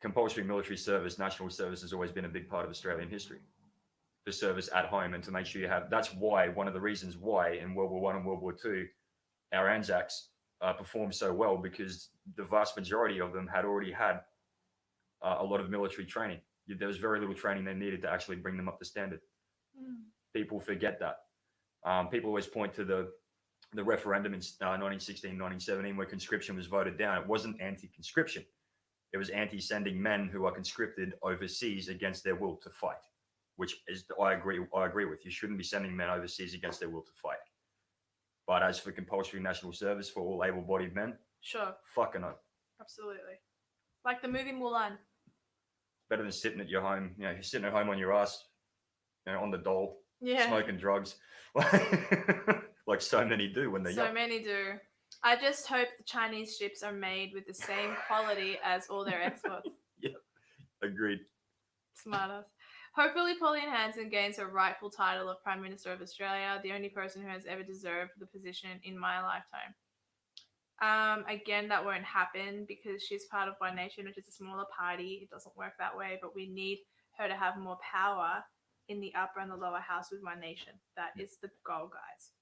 compulsory military service, national service, has always been a big part of Australian history. The service at home, and to make sure you have. That's why one of the reasons why in World War I and World War II, our Anzacs performed so well, because the vast majority of them had already had a lot of military training. There was very little training they needed to actually bring them up to standard. People forget that. People always point to the referendum in 1916, 1917, where conscription was voted down. It wasn't anti-conscription. It was anti-sending men who are conscripted overseas against their will to fight, which is, I agree with. You shouldn't be sending men overseas against their will to fight. But as for compulsory national service for all able-bodied men, sure, fucking no. Absolutely. Like the movie Mulan. Better than sitting at your home. You're sitting at home on your ass, on the dole, smoking drugs, like so many do when they're young. So many do. I just hope the Chinese ships are made with the same quality as all their exports. Yeah, agreed. Smartass. Hopefully, Pauline Hanson gains her rightful title of Prime Minister of Australia, the only person who has ever deserved the position in my lifetime. Again, that won't happen because she's part of One Nation, which is a smaller party. It doesn't work that way, but we need her to have more power in the upper and the lower house with One Nation. That is the goal, guys.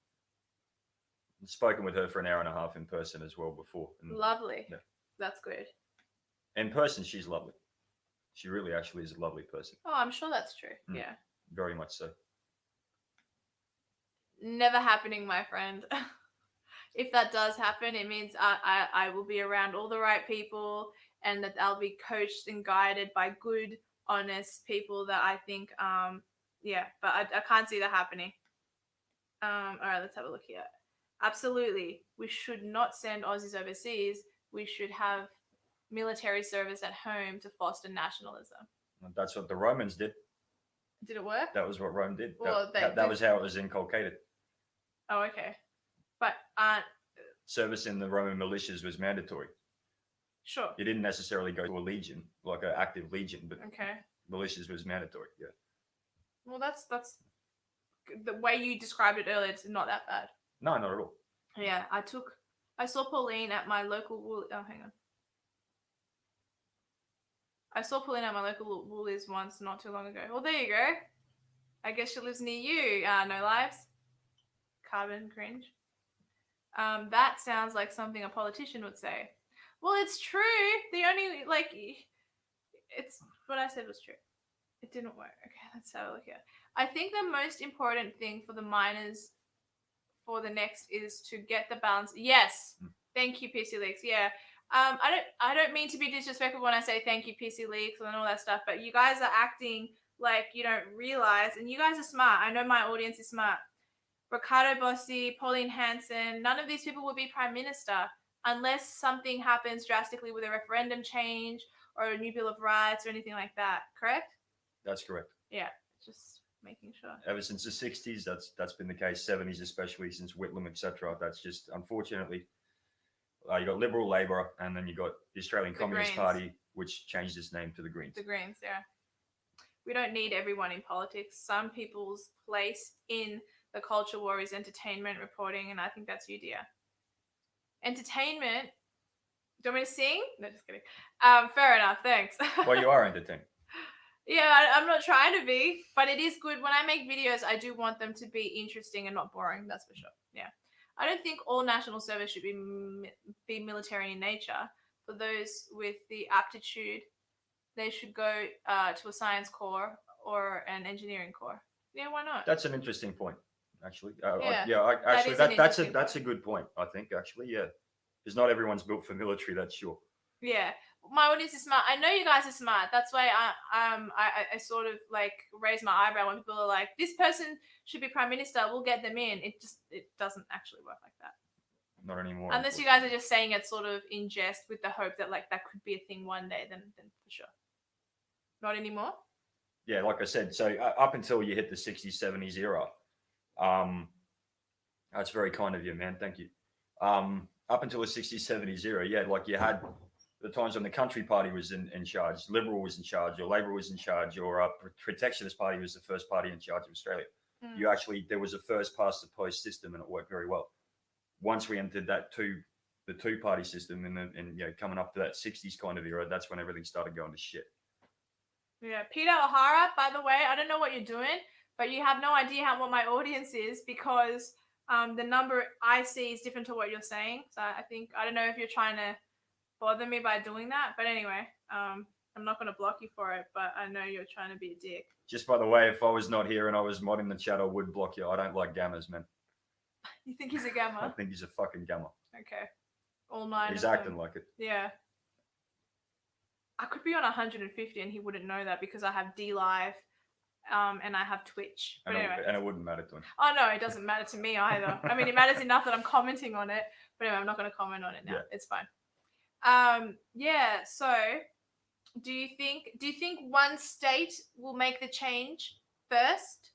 I've spoken with her for an hour and a half in person as well before. Lovely. Yeah. That's good. In person, she's lovely. She really actually is a lovely person. Oh, I'm sure that's true. Yeah. Very much so. Never happening, my friend. If that does happen, it means I will be around all the right people, and that I'll be coached and guided by good, honest people that I think, but I can't see that happening. All right, let's have a look here. Absolutely. We should not send Aussies overseas. We should have military service at home to foster nationalism. That's what the Romans did. Did it work? That was what Rome did. Well, that was how it was inculcated. Oh, okay. But service in the Roman militias was mandatory. Sure. You didn't necessarily go to a legion, like an active legion, but militias was mandatory. Yeah. Well, that's the way you described it earlier. It's not that bad. No, not at all. Yeah, I saw Pauline at my local. Oh, hang on. I saw Pauline at my local Woolies once not too long ago. Well, there you go. I guess she lives near you. No lives. Carbon cringe. That sounds like something a politician would say. Well, it's true. The only, it's what I said was true. It didn't work. Okay, let's have a look here. I think the most important thing for the miners for the next is to get the balance. Yes. Thank you, PC Leaks. Yeah. I don't mean to be disrespectful when I say thank you, PC Leaks and all that stuff, but you guys are acting like you don't realize, and you guys are smart. I know my audience is smart. Ricardo Bossi, Pauline Hanson, none of these people would be prime minister unless something happens drastically with a referendum change or a new Bill of Rights or anything like that. Correct? That's correct. Yeah, just making sure. Ever since the 60s, that's been the case. 70s, especially since Whitlam, etc. That's just unfortunately. You got Liberal Labor, and then you got the Australian Communist Greens. Party, which changed its name to the Greens. The Greens, yeah. We don't need everyone in politics. Some people's place in the culture war is entertainment, reporting, and I think that's you, dear. Entertainment. Do you want me to sing? No, just kidding. Fair enough. Thanks. Well, you are entertained. Yeah, I'm not trying to be, but it is good. When I make videos, I do want them to be interesting and not boring. That's for sure. Yeah. I don't think all national service should be military in nature. For those with the aptitude, they should go to a science corps or an engineering corps. Yeah, why not? That's an interesting point, actually. Actually, that's a good point. I think actually, yeah, because not everyone's built for military. That's sure. Yeah, my audience is smart. I know you guys are smart. That's why I sort of like raise my eyebrow when people are like, "This person should be prime minister. We'll get them in." It doesn't actually work like that. Not anymore. Unless you guys are just saying it sort of in jest with the hope that like that could be a thing one day, then for sure. Not anymore. Yeah, like I said, so up until you hit the 60s, 70s era, that's very kind of you, man. Thank you. Up until the 60s, 70s era, yeah, like you had the times when the Country Party was in charge, Liberal was in charge, or Labor was in charge, or Protectionist Party was the first party in charge of Australia. There was a first past the post system, and it worked very well. Once we entered the two-party system, and coming up to that 60s kind of era, that's when everything started going to shit. Yeah, Peter O'Hara, by the way, I don't know what you're doing, but you have no idea what my audience is because the number I see is different to what you're saying. So I don't know if you're trying to bother me by doing that, but anyway, I'm not going to block you for it, but I know you're trying to be a dick. Just by the way, if I was not here and I was modding the chat, I would block you. I don't like gammas, man. You think he's a gamma? I think he's a fucking gamma. Okay. All 9 He's of acting them. like it. Yeah. I could be on 150 and he wouldn't know that because I have D Live and I have Twitch. But anyway. And it wouldn't matter to him. Oh, no, it doesn't matter to me either. I mean, it matters enough that I'm commenting on it. But anyway, I'm not going to comment on it now. Yeah. It's fine. So do you think one state will make the change first?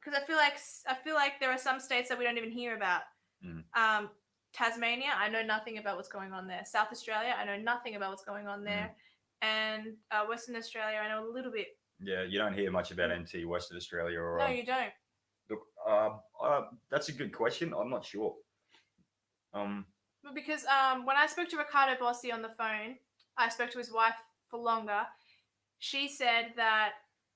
Because I feel like there are some states that we don't even hear about. Tasmania, I know nothing about what's going on there. South Australia, I know nothing about what's going on there. And Western Australia, I know a little bit. Yeah, you don't hear much about NT, Western Australia. Or no, you don't. Look, that's a good question. I'm not sure. Because when I spoke to Ricardo Bossi on the phone, I spoke to his wife for longer. She said that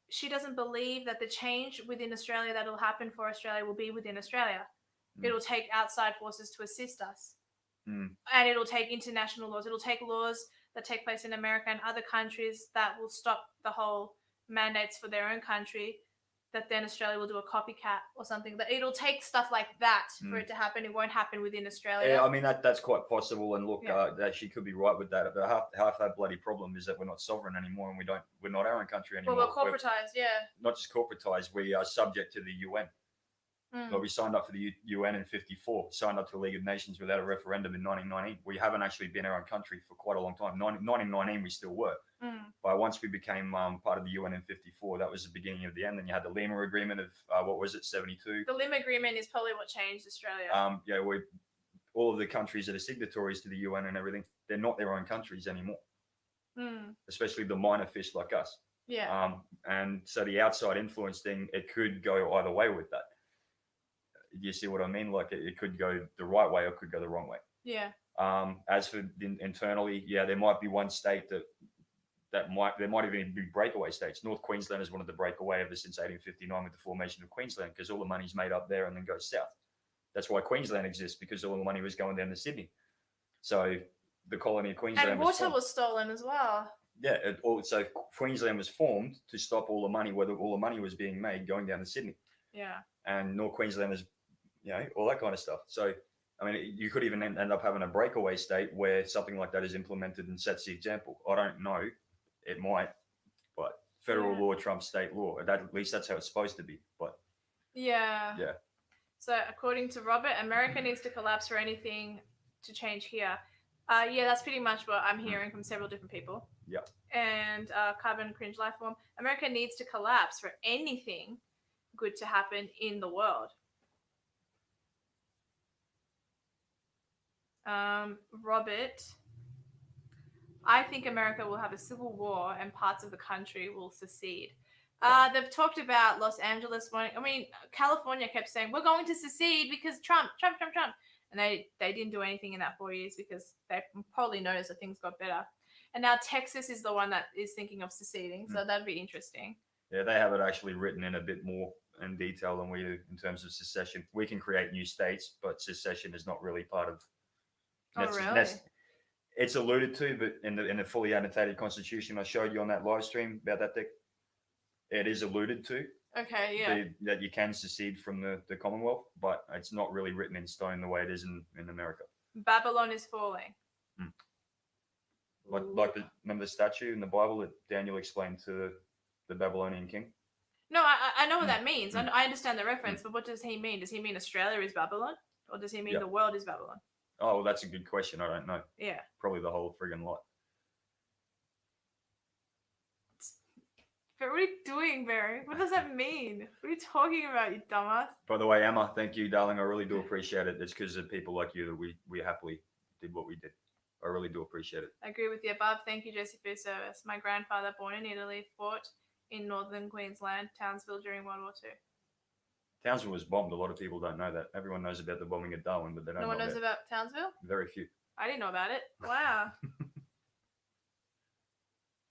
she doesn't believe that the change within Australia that will happen for Australia will be within Australia. It'll take outside forces to assist us. And it'll take international laws. It'll take laws that take place in America and other countries that will stop the whole mandates for their own country, that then Australia will do a copycat or something. But it'll take stuff like that for it to happen. It won't happen within Australia. Yeah, I mean, that's quite possible. And look, that she could be right with that. But half that bloody problem is that we're not sovereign anymore and we're not our own country anymore. Well, we're corporatized, Not just corporatized, we are subject to the UN. Well, we signed up for the UN in 54, signed up to the League of Nations without a referendum in 1919. We haven't actually been our own country for quite a long time. 1919, we still were. But once we became part of the UN in 54, that was the beginning of the end. Then you had the Lima Agreement of, 72? The Lima Agreement is probably what changed Australia. All of the countries that are signatories to the UN and everything, they're not their own countries anymore. Especially the minor fish like us. Yeah. And so the outside influence thing, it could go either way with that. You see what I mean? Like it could go the right way or it could go the wrong way. Yeah. As for internally, there might be one state there might even be breakaway states. North Queensland is one of the breakaway ever since 1859 with the formation of Queensland, because all the money's made up there and then goes south. That's why Queensland exists, because all the money was going down to Sydney. So the colony of Queensland and water was stolen as well. Yeah, so Queensland was formed to stop all the money, whether all the money was being made going down to Sydney. Yeah. And North Queensland is, all that kind of stuff. So I mean, you could even end up having a breakaway state where something like that is implemented and sets the example. I don't know. It might, but federal law trumps state law. At least that's how it's supposed to be. But yeah. So according to Robert, America needs to collapse for anything to change here. Yeah, that's pretty much what I'm hearing from several different people. Yeah. And Carbon Cringe Lifeform, America needs to collapse for anything good to happen in the world. Robert, I think America will have a civil war and parts of the country will secede. They've talked about Los Angeles wanting. I mean, California kept saying we're going to secede because Trump, and they didn't do anything in that 4 years because they probably noticed that things got better. And now Texas is the one that is thinking of seceding, so that'd be interesting. Yeah, they have it actually written in a bit more in detail than we do in terms of secession. We can create new states, but secession is not really part of. Really? It's alluded to, but in the fully annotated constitution I showed you on that live stream about that thing, it is alluded to. Okay, yeah. That you can secede from the Commonwealth, but it's not really written in stone the way it is in America. Babylon is falling. Like remember the statue in the Bible that Daniel explained to the Babylonian king? No, I know what that means. I understand the reference, but what does he mean? Does he mean Australia is Babylon? Or does he mean the world is Babylon? Oh, well, that's a good question. I don't know. Yeah. Probably the whole friggin' lot. But what are you doing, Barry? What does that mean? What are you talking about, you dumbass? By the way, Emma, thank you, darling. I really do appreciate it. It's because of people like you that we happily did what we did. I really do appreciate it. I agree with the above. Thank you, Jesse, for your service. My grandfather, born in Italy, fought in northern Queensland, Townsville, during World War II. Townsville was bombed. A lot of people don't know that. Everyone knows about the bombing of Darwin, but they don't know. No one knows about Townsville? Very few. I didn't know about it. Wow.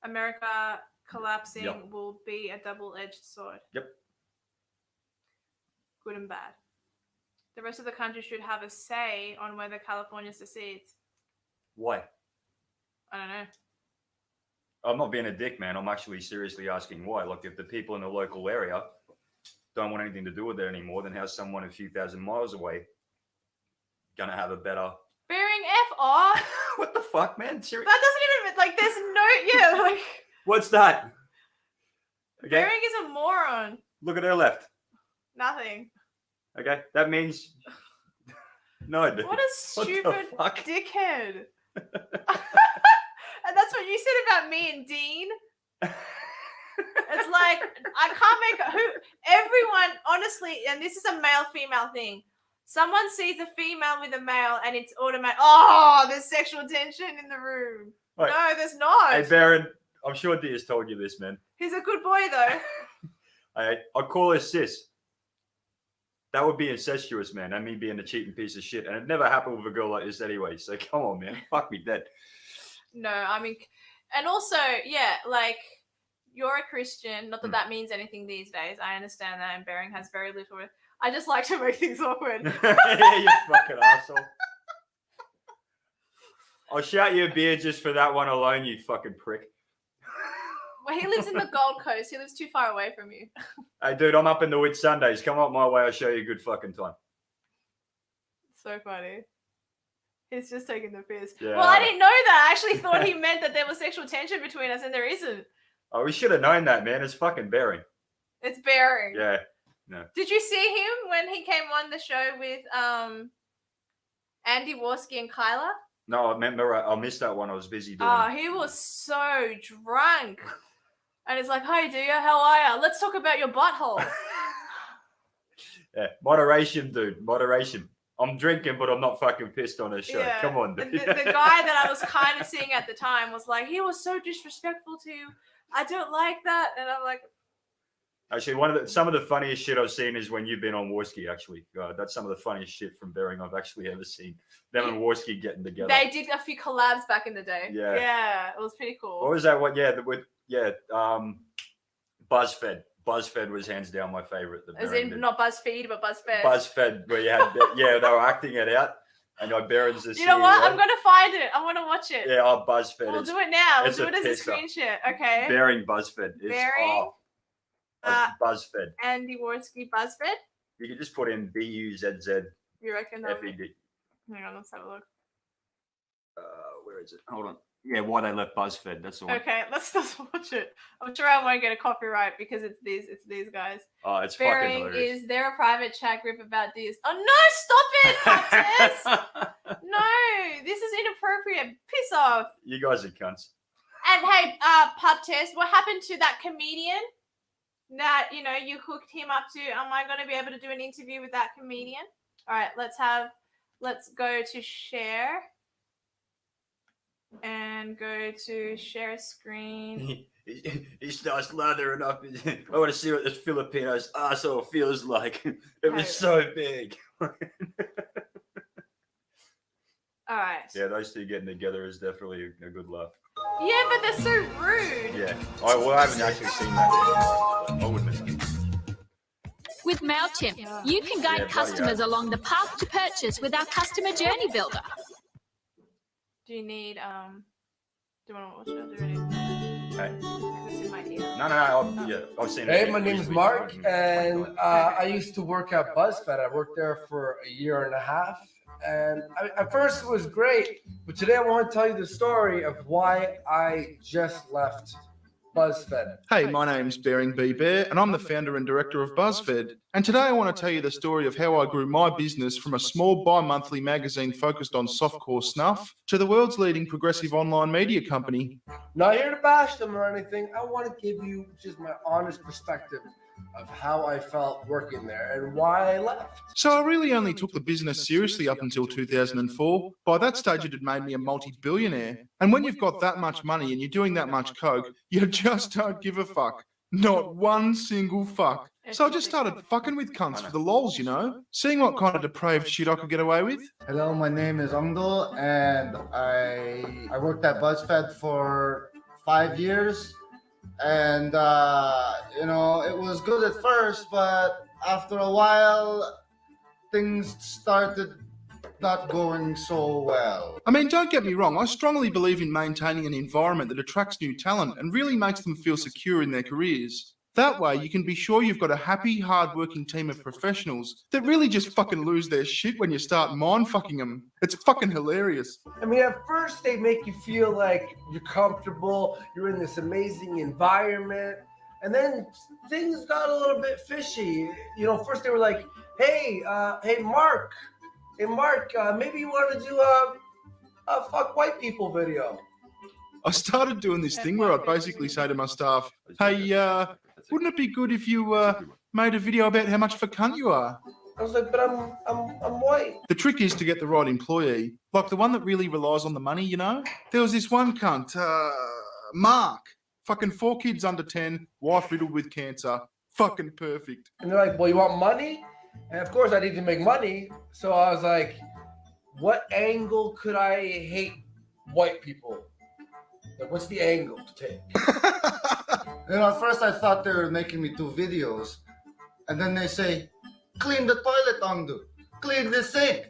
America collapsing will be a double-edged sword. Yep. Good and bad. The rest of the country should have a say on whether California secedes. Why? I don't know. I'm not being a dick, man. I'm actually seriously asking why. Like, if the people in the local area don't want anything to do with it anymore, then how's someone a few thousand miles away gonna have a better... Bearing F off! What the fuck, man? Seriously? That doesn't even... Like, there's no... Yeah, like... What's that? Okay. Bearing is a moron. Look at her left. Nothing. Okay, that means... No, dude. What a stupid fuck? dickhead. And that's what you said about me and Dean. It's like, I can't make everyone, honestly, and this is a male-female thing. Someone sees a female with a male and it's automatic. Oh, there's sexual tension in the room. Wait. No, there's not. Hey, Baron, I'm sure Dia's told you this, man. He's a good boy, though. I'd call her sis. That would be incestuous, man. And me being a cheating piece of shit. And it never happened with a girl like this anyway. So come on, man. Fuck me dead. No, I mean, and also, yeah, like, you're a Christian. Not that that means anything these days. I understand that. And Bering has very little. I just like to make things awkward. Yeah, you fucking asshole. I'll shout you a beer just for that one alone, you fucking prick. Well, he lives in the Gold Coast. He lives too far away from you. Hey, dude, I'm up in the Whit Sundays. Come up my way. I'll show you a good fucking time. So funny. He's just taking the piss. Yeah. Well, I didn't know that. I actually thought he meant that there was sexual tension between us, and there isn't. Oh, we should have known that, man. It's fucking Bering. It's Bering. Yeah. No. Did you see him when he came on the show with Andy Warski and Kyla? No, I remember I missed that one. I was busy doing. Oh, he was so drunk. And it's like, "Hi, Dia, how are you? Let's talk about your butthole." Yeah, moderation, dude. Moderation. I'm drinking, but I'm not fucking pissed on a show. Yeah. Come on, The dude. guy that I was kind of seeing at the time was like, he was so disrespectful to you. I don't like that. And I'm like, actually, some of the funniest shit I've seen is when you've been on Warski. Actually, that's some of the funniest shit from Bering I've actually ever seen. Them and Warski getting together. they did a few collabs back in the day. Yeah. Yeah, it was pretty cool. What was that one? Yeah, BuzzFed. BuzzFed was hands down my favorite. As in, not BuzzFeed, but BuzzFed. BuzzFed, where you had, they were acting it out. And Beren's the You know what? I'm going to find it. I want to watch it. Yeah, BuzzFed. We'll do it now. We'll it's do it as a pisser. screen share. Okay. Bering BuzzFed. Bering, BuzzFed. Andy Warski BuzzFed. You can just put in BUZZ You reckon? FED. Hang on, let's have a look. Where is it? Hold on. Yeah, why they left BuzzFed. That's the one. Okay, let's just watch it. I'm sure I won't get a copyright because it's these guys. Oh, it's fucking Bearing, hilarious. is there a private chat group about this? Oh no, stop it, Pop-Test! No, this is inappropriate. Piss off. You guys are cunts. And hey, Pop-Test, what happened to that comedian that, you know, you hooked him up to? Am I going to be able to do an interview with that comedian? All right, let's go to share. And go to share screen. He starts lathering up. I want to see what this Filipino's asshole feels like. It was so big. All right. Yeah, those two getting together is definitely a good laugh. Yeah, but they're so rude. Yeah. I haven't actually seen that yet. I wouldn't have. With MailChimp, you can guide customers along the path to purchase with our customer journey builder. Do you need do you want to watch it? Do you ready? Hey. It's in my ear. No. I've seen it. Hey, my name is Mark, and I used to work at BuzzFed. I worked there for a year and a half, and at first it was great, but today I want to tell you the story of why I just left BuzzFed. Hey, my name's Bearing B. Bear, and I'm the founder and director of BuzzFed. And today I want to tell you the story of how I grew my business from a small bi-monthly magazine focused on softcore snuff to the world's leading progressive online media company. Not here to bash them or anything. I want to give you just my honest perspective of how I felt working there and why I left. So I really only took the business seriously up until 2004. By that stage, it had made me a multi-billionaire. And when you've got that much money and you're doing that much coke, you just don't give a fuck. Not one single fuck. So I just started fucking with cunts for the lols, you know? Seeing what kind of depraved shit I could get away with. Hello, my name is Ongdo, and I worked at BuzzFed for 5 years. And, you know, it was good at first, but after a while, things started not going so well. I mean, don't get me wrong, I strongly believe in maintaining an environment that attracts new talent and really makes them feel secure in their careers. That way, you can be sure you've got a happy, hard-working team of professionals that really just fucking lose their shit when you start mind-fucking them. It's fucking hilarious. I mean, at first they make you feel like you're comfortable, you're in this amazing environment, and then things got a little bit fishy. You know, first they were like, hey, Mark, maybe you want to do a fuck white people video. I started doing this thing where I'd basically say to my staff, hey, wouldn't it be good if you made a video about how much of a cunt you are? I was like, but I'm white. The trick is to get the right employee, like the one that really relies on the money, you know? There was this one cunt, Mark, fucking 4 kids under 10, wife riddled with cancer, fucking perfect. And they're like, well, you want money? And of course I need to make money. So I was like, what angle could I hate white people? Like, what's the angle to take? You know, at first I thought they were making me do videos. And then they say, clean the toilet, Ongdo. Clean the sink.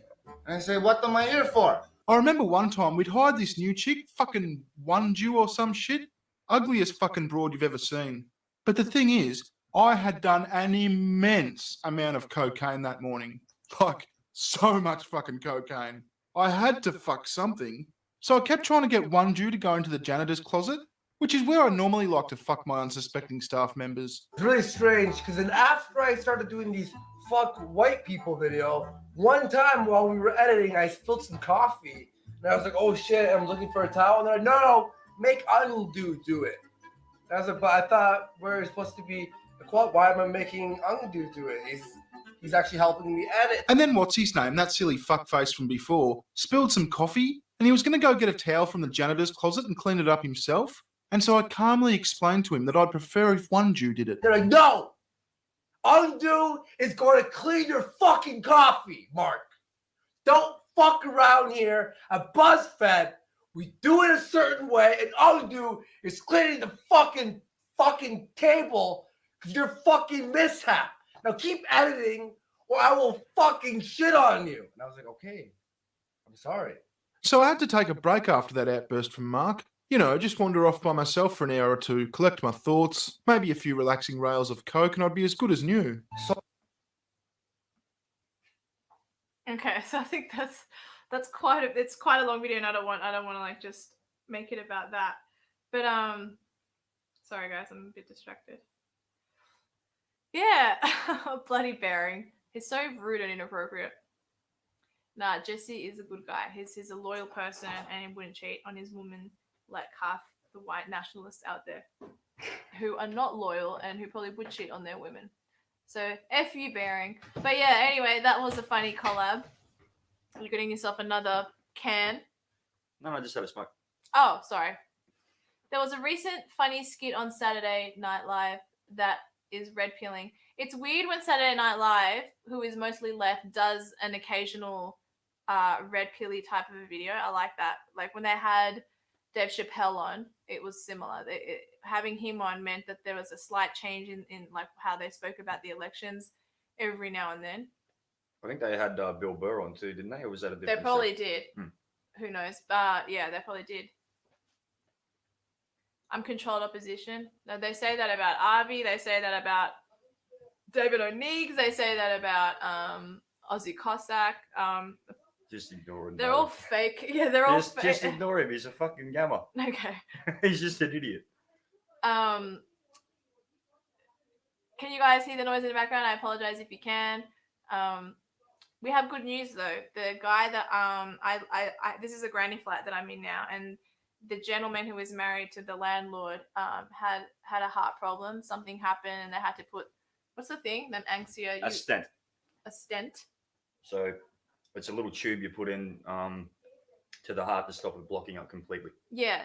And I say, what am I here for? I remember one time we'd hired this new chick, fucking Wonju or some shit. Ugliest fucking broad you've ever seen. But the thing is, I had done an immense amount of cocaine that morning. Like, so much fucking cocaine. I had to fuck something. So I kept trying to get Wonju to go into the janitor's closet, which is where I normally like to fuck my unsuspecting staff members. It's really strange because then after I started doing these fuck white people video, one time while we were editing, I spilled some coffee. And I was like, oh shit, I'm looking for a towel. And they're like, no, make Undo do it. And I was like, but I thought we're supposed to be equal. Why am I making Undo do it? He's actually helping me edit. And then what's his name, that silly fuckface from before, spilled some coffee and he was going to go get a towel from the janitor's closet and clean it up himself. And so I calmly explained to him that I'd prefer if Wonju did it. They're like, no! Undo is going to clean your fucking coffee, Mark. Don't fuck around here at BuzzFed. We do it a certain way, and Undo is cleaning the fucking table because you're fucking mishap. Now keep editing, or I will fucking shit on you. And I was like, okay, I'm sorry. So I had to take a break after that outburst from Mark. You know, just wander off by myself for an hour or two, collect my thoughts, maybe a few relaxing rails of coke, and I'd be as good as new. Okay, so I think It's quite a long video, and I don't want to like just make it about that. But sorry guys, I'm a bit distracted. Yeah, bloody bearing. He's so rude and inappropriate. Nah, Jesse is a good guy. He's a loyal person and he wouldn't cheat on his woman like half the white nationalists out there who are not loyal and who probably would cheat on their women. So F you, bearing. But yeah, anyway, that was a funny collab. You're getting yourself another can. No, I just had a smoke. Oh, sorry. There was a recent funny skit on Saturday Night Live that is red pilling. It's weird when Saturday Night Live, who is mostly left, does an occasional red pilly type of a video. I like that. Like when they had Dave Chappelle on, it was similar. Having him on meant that there was a slight change in like how they spoke about the elections every now and then. I think they had Bill Burr on too, didn't they? Or was that a different They probably show? did. Who knows? Yeah, they probably did. I'm controlled opposition. No, they say that about Arby. They say that about David O'Neiggs. They say that about Ozzy Cossack. Just ignore him. They're all fake. Yeah, they're all fake. Just ignore him. He's a fucking gamma. Okay. He's just an idiot. Can you guys hear the noise in the background? I apologize if you can. We have good news though. The guy that I this is a granny flat that I'm in now, and the gentleman who was married to the landlord had a heart problem. Something happened, and they had to put what's the thing? An angsia. A stent. A stent. So it's a little tube you put in to the heart to stop it blocking up completely. Yeah,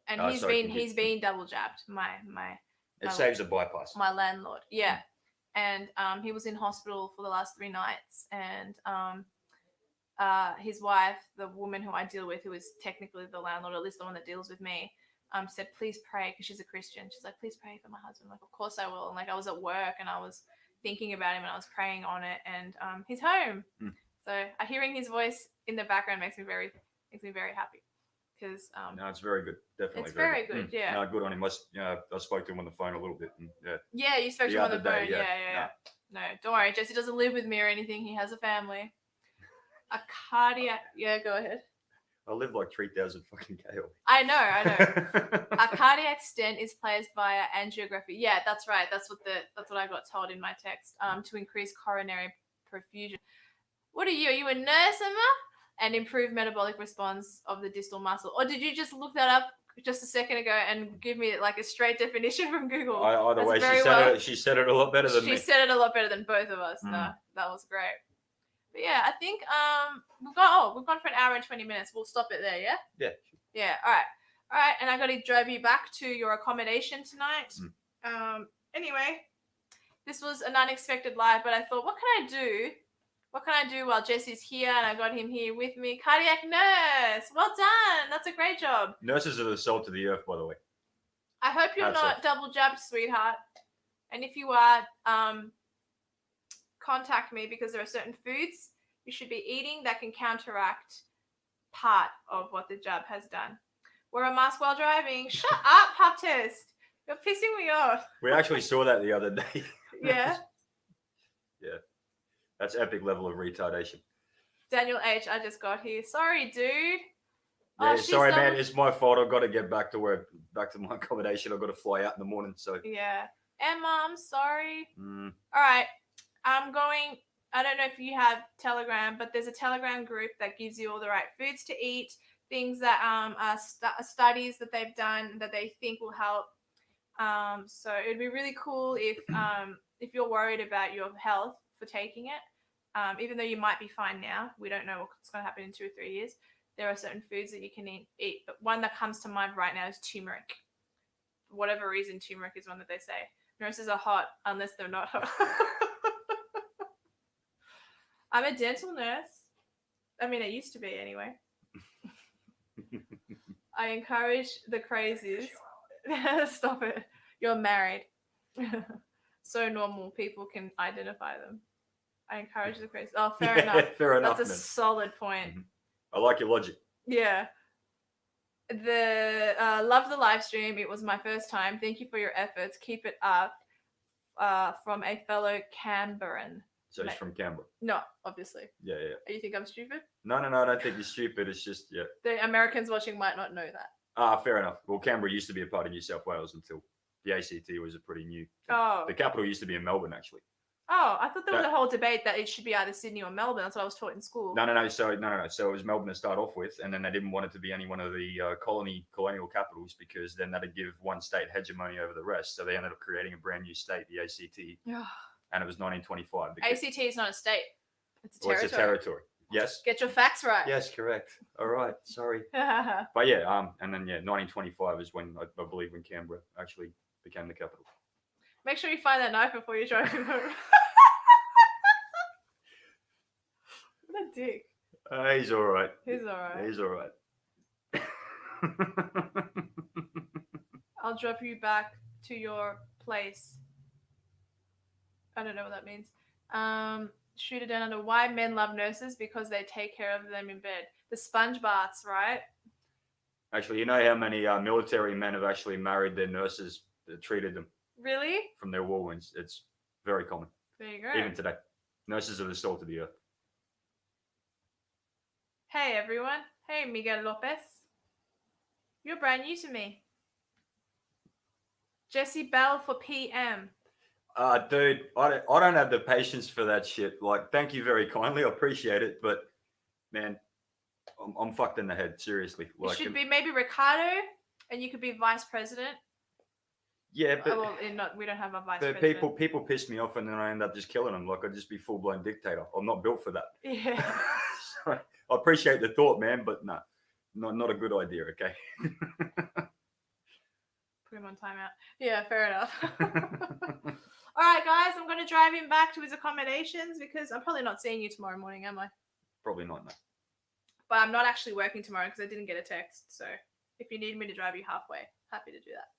and he's been double jabbed. It saves a bypass. My landlord. Yeah. And he was in hospital for the last 3 nights, and his wife, the woman who I deal with, who is technically the landlord, or at least the one that deals with me, said, please pray, because she's a Christian. She's like, please pray for my husband. I'm like, of course I will. And like I was at work and I was thinking about him and I was praying on it, and he's home. So hearing his voice in the background makes me very happy. Because no, it's very good. Definitely, it's very good. Yeah. No, good on him. I spoke to him on the phone a little bit. And, yeah. Yeah, you spoke to him on the phone. Day, Yeah. No, don't worry. Jesse doesn't live with me or anything. He has a family. A cardiac. Yeah, go ahead. I live like 3,000 fucking KO. I know. A cardiac stent is placed via angiography. Yeah, that's right. That's what I got told in my text. To increase coronary perfusion. What are you? Are you a nurse, Emma? And improve metabolic response of the distal muscle. Or did you just look that up just a second ago and give me like a straight definition from Google? Either way, she said it a lot better than me. She said it a lot better than both of us. No, that was great. But yeah, I think we've gone for an hour and 20 minutes. We'll stop it there, yeah? Yeah. Yeah, all right. And I got to drive you back to your accommodation tonight. Anyway, this was an unexpected live, but I thought, what can I do? What can I do while Jesse's here and I got him here with me? Cardiac nurse. Well done. That's a great job. Nurses are the salt of the earth, by the way. I hope you're not double jabbed, sweetheart. And if you are, contact me, because there are certain foods you should be eating that can counteract part of what the jab has done. Wear a mask while driving. Shut up, pub test. You're pissing me off. We actually saw that the other day. Yeah? Yeah. That's epic level of retardation. Daniel H, I just got here. Sorry, dude. Yeah, sorry, man. It's my fault. I've got to get back to work, back to my accommodation. I've got to fly out in the morning. So yeah. Emma, I'm sorry. All right. I'm going. I don't know if you have Telegram, but there's a Telegram group that gives you all the right foods to eat, things that are studies that they've done that they think will help. So it'd be really cool if you're worried about your health for taking it, even though you might be fine now. We don't know what's going to happen in 2 or 3 years. There are certain foods that you can eat, but one that comes to mind right now is turmeric. For whatever reason, turmeric is one that they say. Nurses are hot unless they're not hot. I'm a dental nurse. I mean, I used to be anyway. I encourage the crazies. Stop it. You're married. So normal. People can identify them. I encourage the crazies. Oh, fair enough. Fair enough. That's a solid point. I like your logic. Yeah. Love the live stream. It was my first time. Thank you for your efforts. Keep it up. From a fellow Canberran. So he's from Canberra. No, obviously. Yeah. You think I'm stupid? No, I don't think you're stupid. It's just, yeah. The Americans watching might not know that. Fair enough. Well, Canberra used to be a part of New South Wales until the ACT was a pretty new thing. Oh. The capital used to be in Melbourne, actually. Oh, I thought there was a whole debate that it should be either Sydney or Melbourne. That's what I was taught in school. No. So it was Melbourne to start off with, and then they didn't want it to be any one of the colonial capitals because then that'd give one state hegemony over the rest. So they ended up creating a brand new state, the ACT, and it was 1925. ACT is not a state; it's a territory. It's a territory. Yes. Get your facts right. Yes, correct. All right, sorry. But yeah, and then 1925 is when I believe when Canberra actually became the capital. Make sure you find that knife before you drive home. What a dick. He's all right. He's all right. He's all right. I'll drop you back to your place. I don't know what that means. Shoot it down under why men love nurses because they take care of them in bed. The sponge baths, right? Actually, you know how many military men have actually married their nurses that treated them Really? from their war wounds? It's very common. There you go. Even today. Nurses are the salt of the earth. Hey, everyone. Hey, Miguel Lopez. You're brand new to me. Jesse Bell for PM. Dude, I don't have the patience for that shit. Like, thank you very kindly. I appreciate it. But, man, I'm fucked in the head. Seriously. Like, It should be maybe Ricardo, and you could be vice president. Yeah, but we don't have a vice but president. people piss me off, and then I end up just killing them. Like, I'd just be full blown dictator. I'm not built for that. Yeah. So, I appreciate the thought, man, but no, not a good idea. Okay. Put him on timeout. Yeah, fair enough. All right, guys, I'm going to drive him back to his accommodations because I'm probably not seeing you tomorrow morning, am I? Probably not. No. But I'm not actually working tomorrow because I didn't get a text. So if you need me to drive you halfway, happy to do that.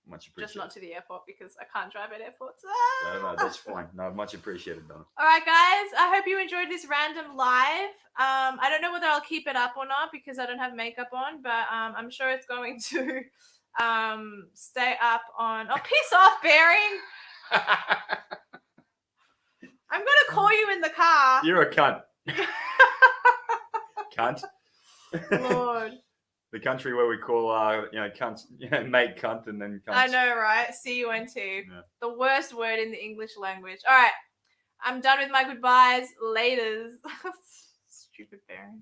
Much appreciated. Just not to the airport because I can't drive at airports. No, that's fine. No, much appreciated, Donna. All right, guys. I hope you enjoyed this random live. I don't know whether I'll keep it up or not because I don't have makeup on, but I'm sure it's going to stay up on. Oh, piss off, Bearing. I'm gonna call you in the car. You're a cunt. Cunt. Lord. The country where we call cunts, mate cunt and then cunts. I know, right? C-U-N-T. Yeah. The worst word in the English language. All right. I'm done with my goodbyes. Laters. Stupid Bearing.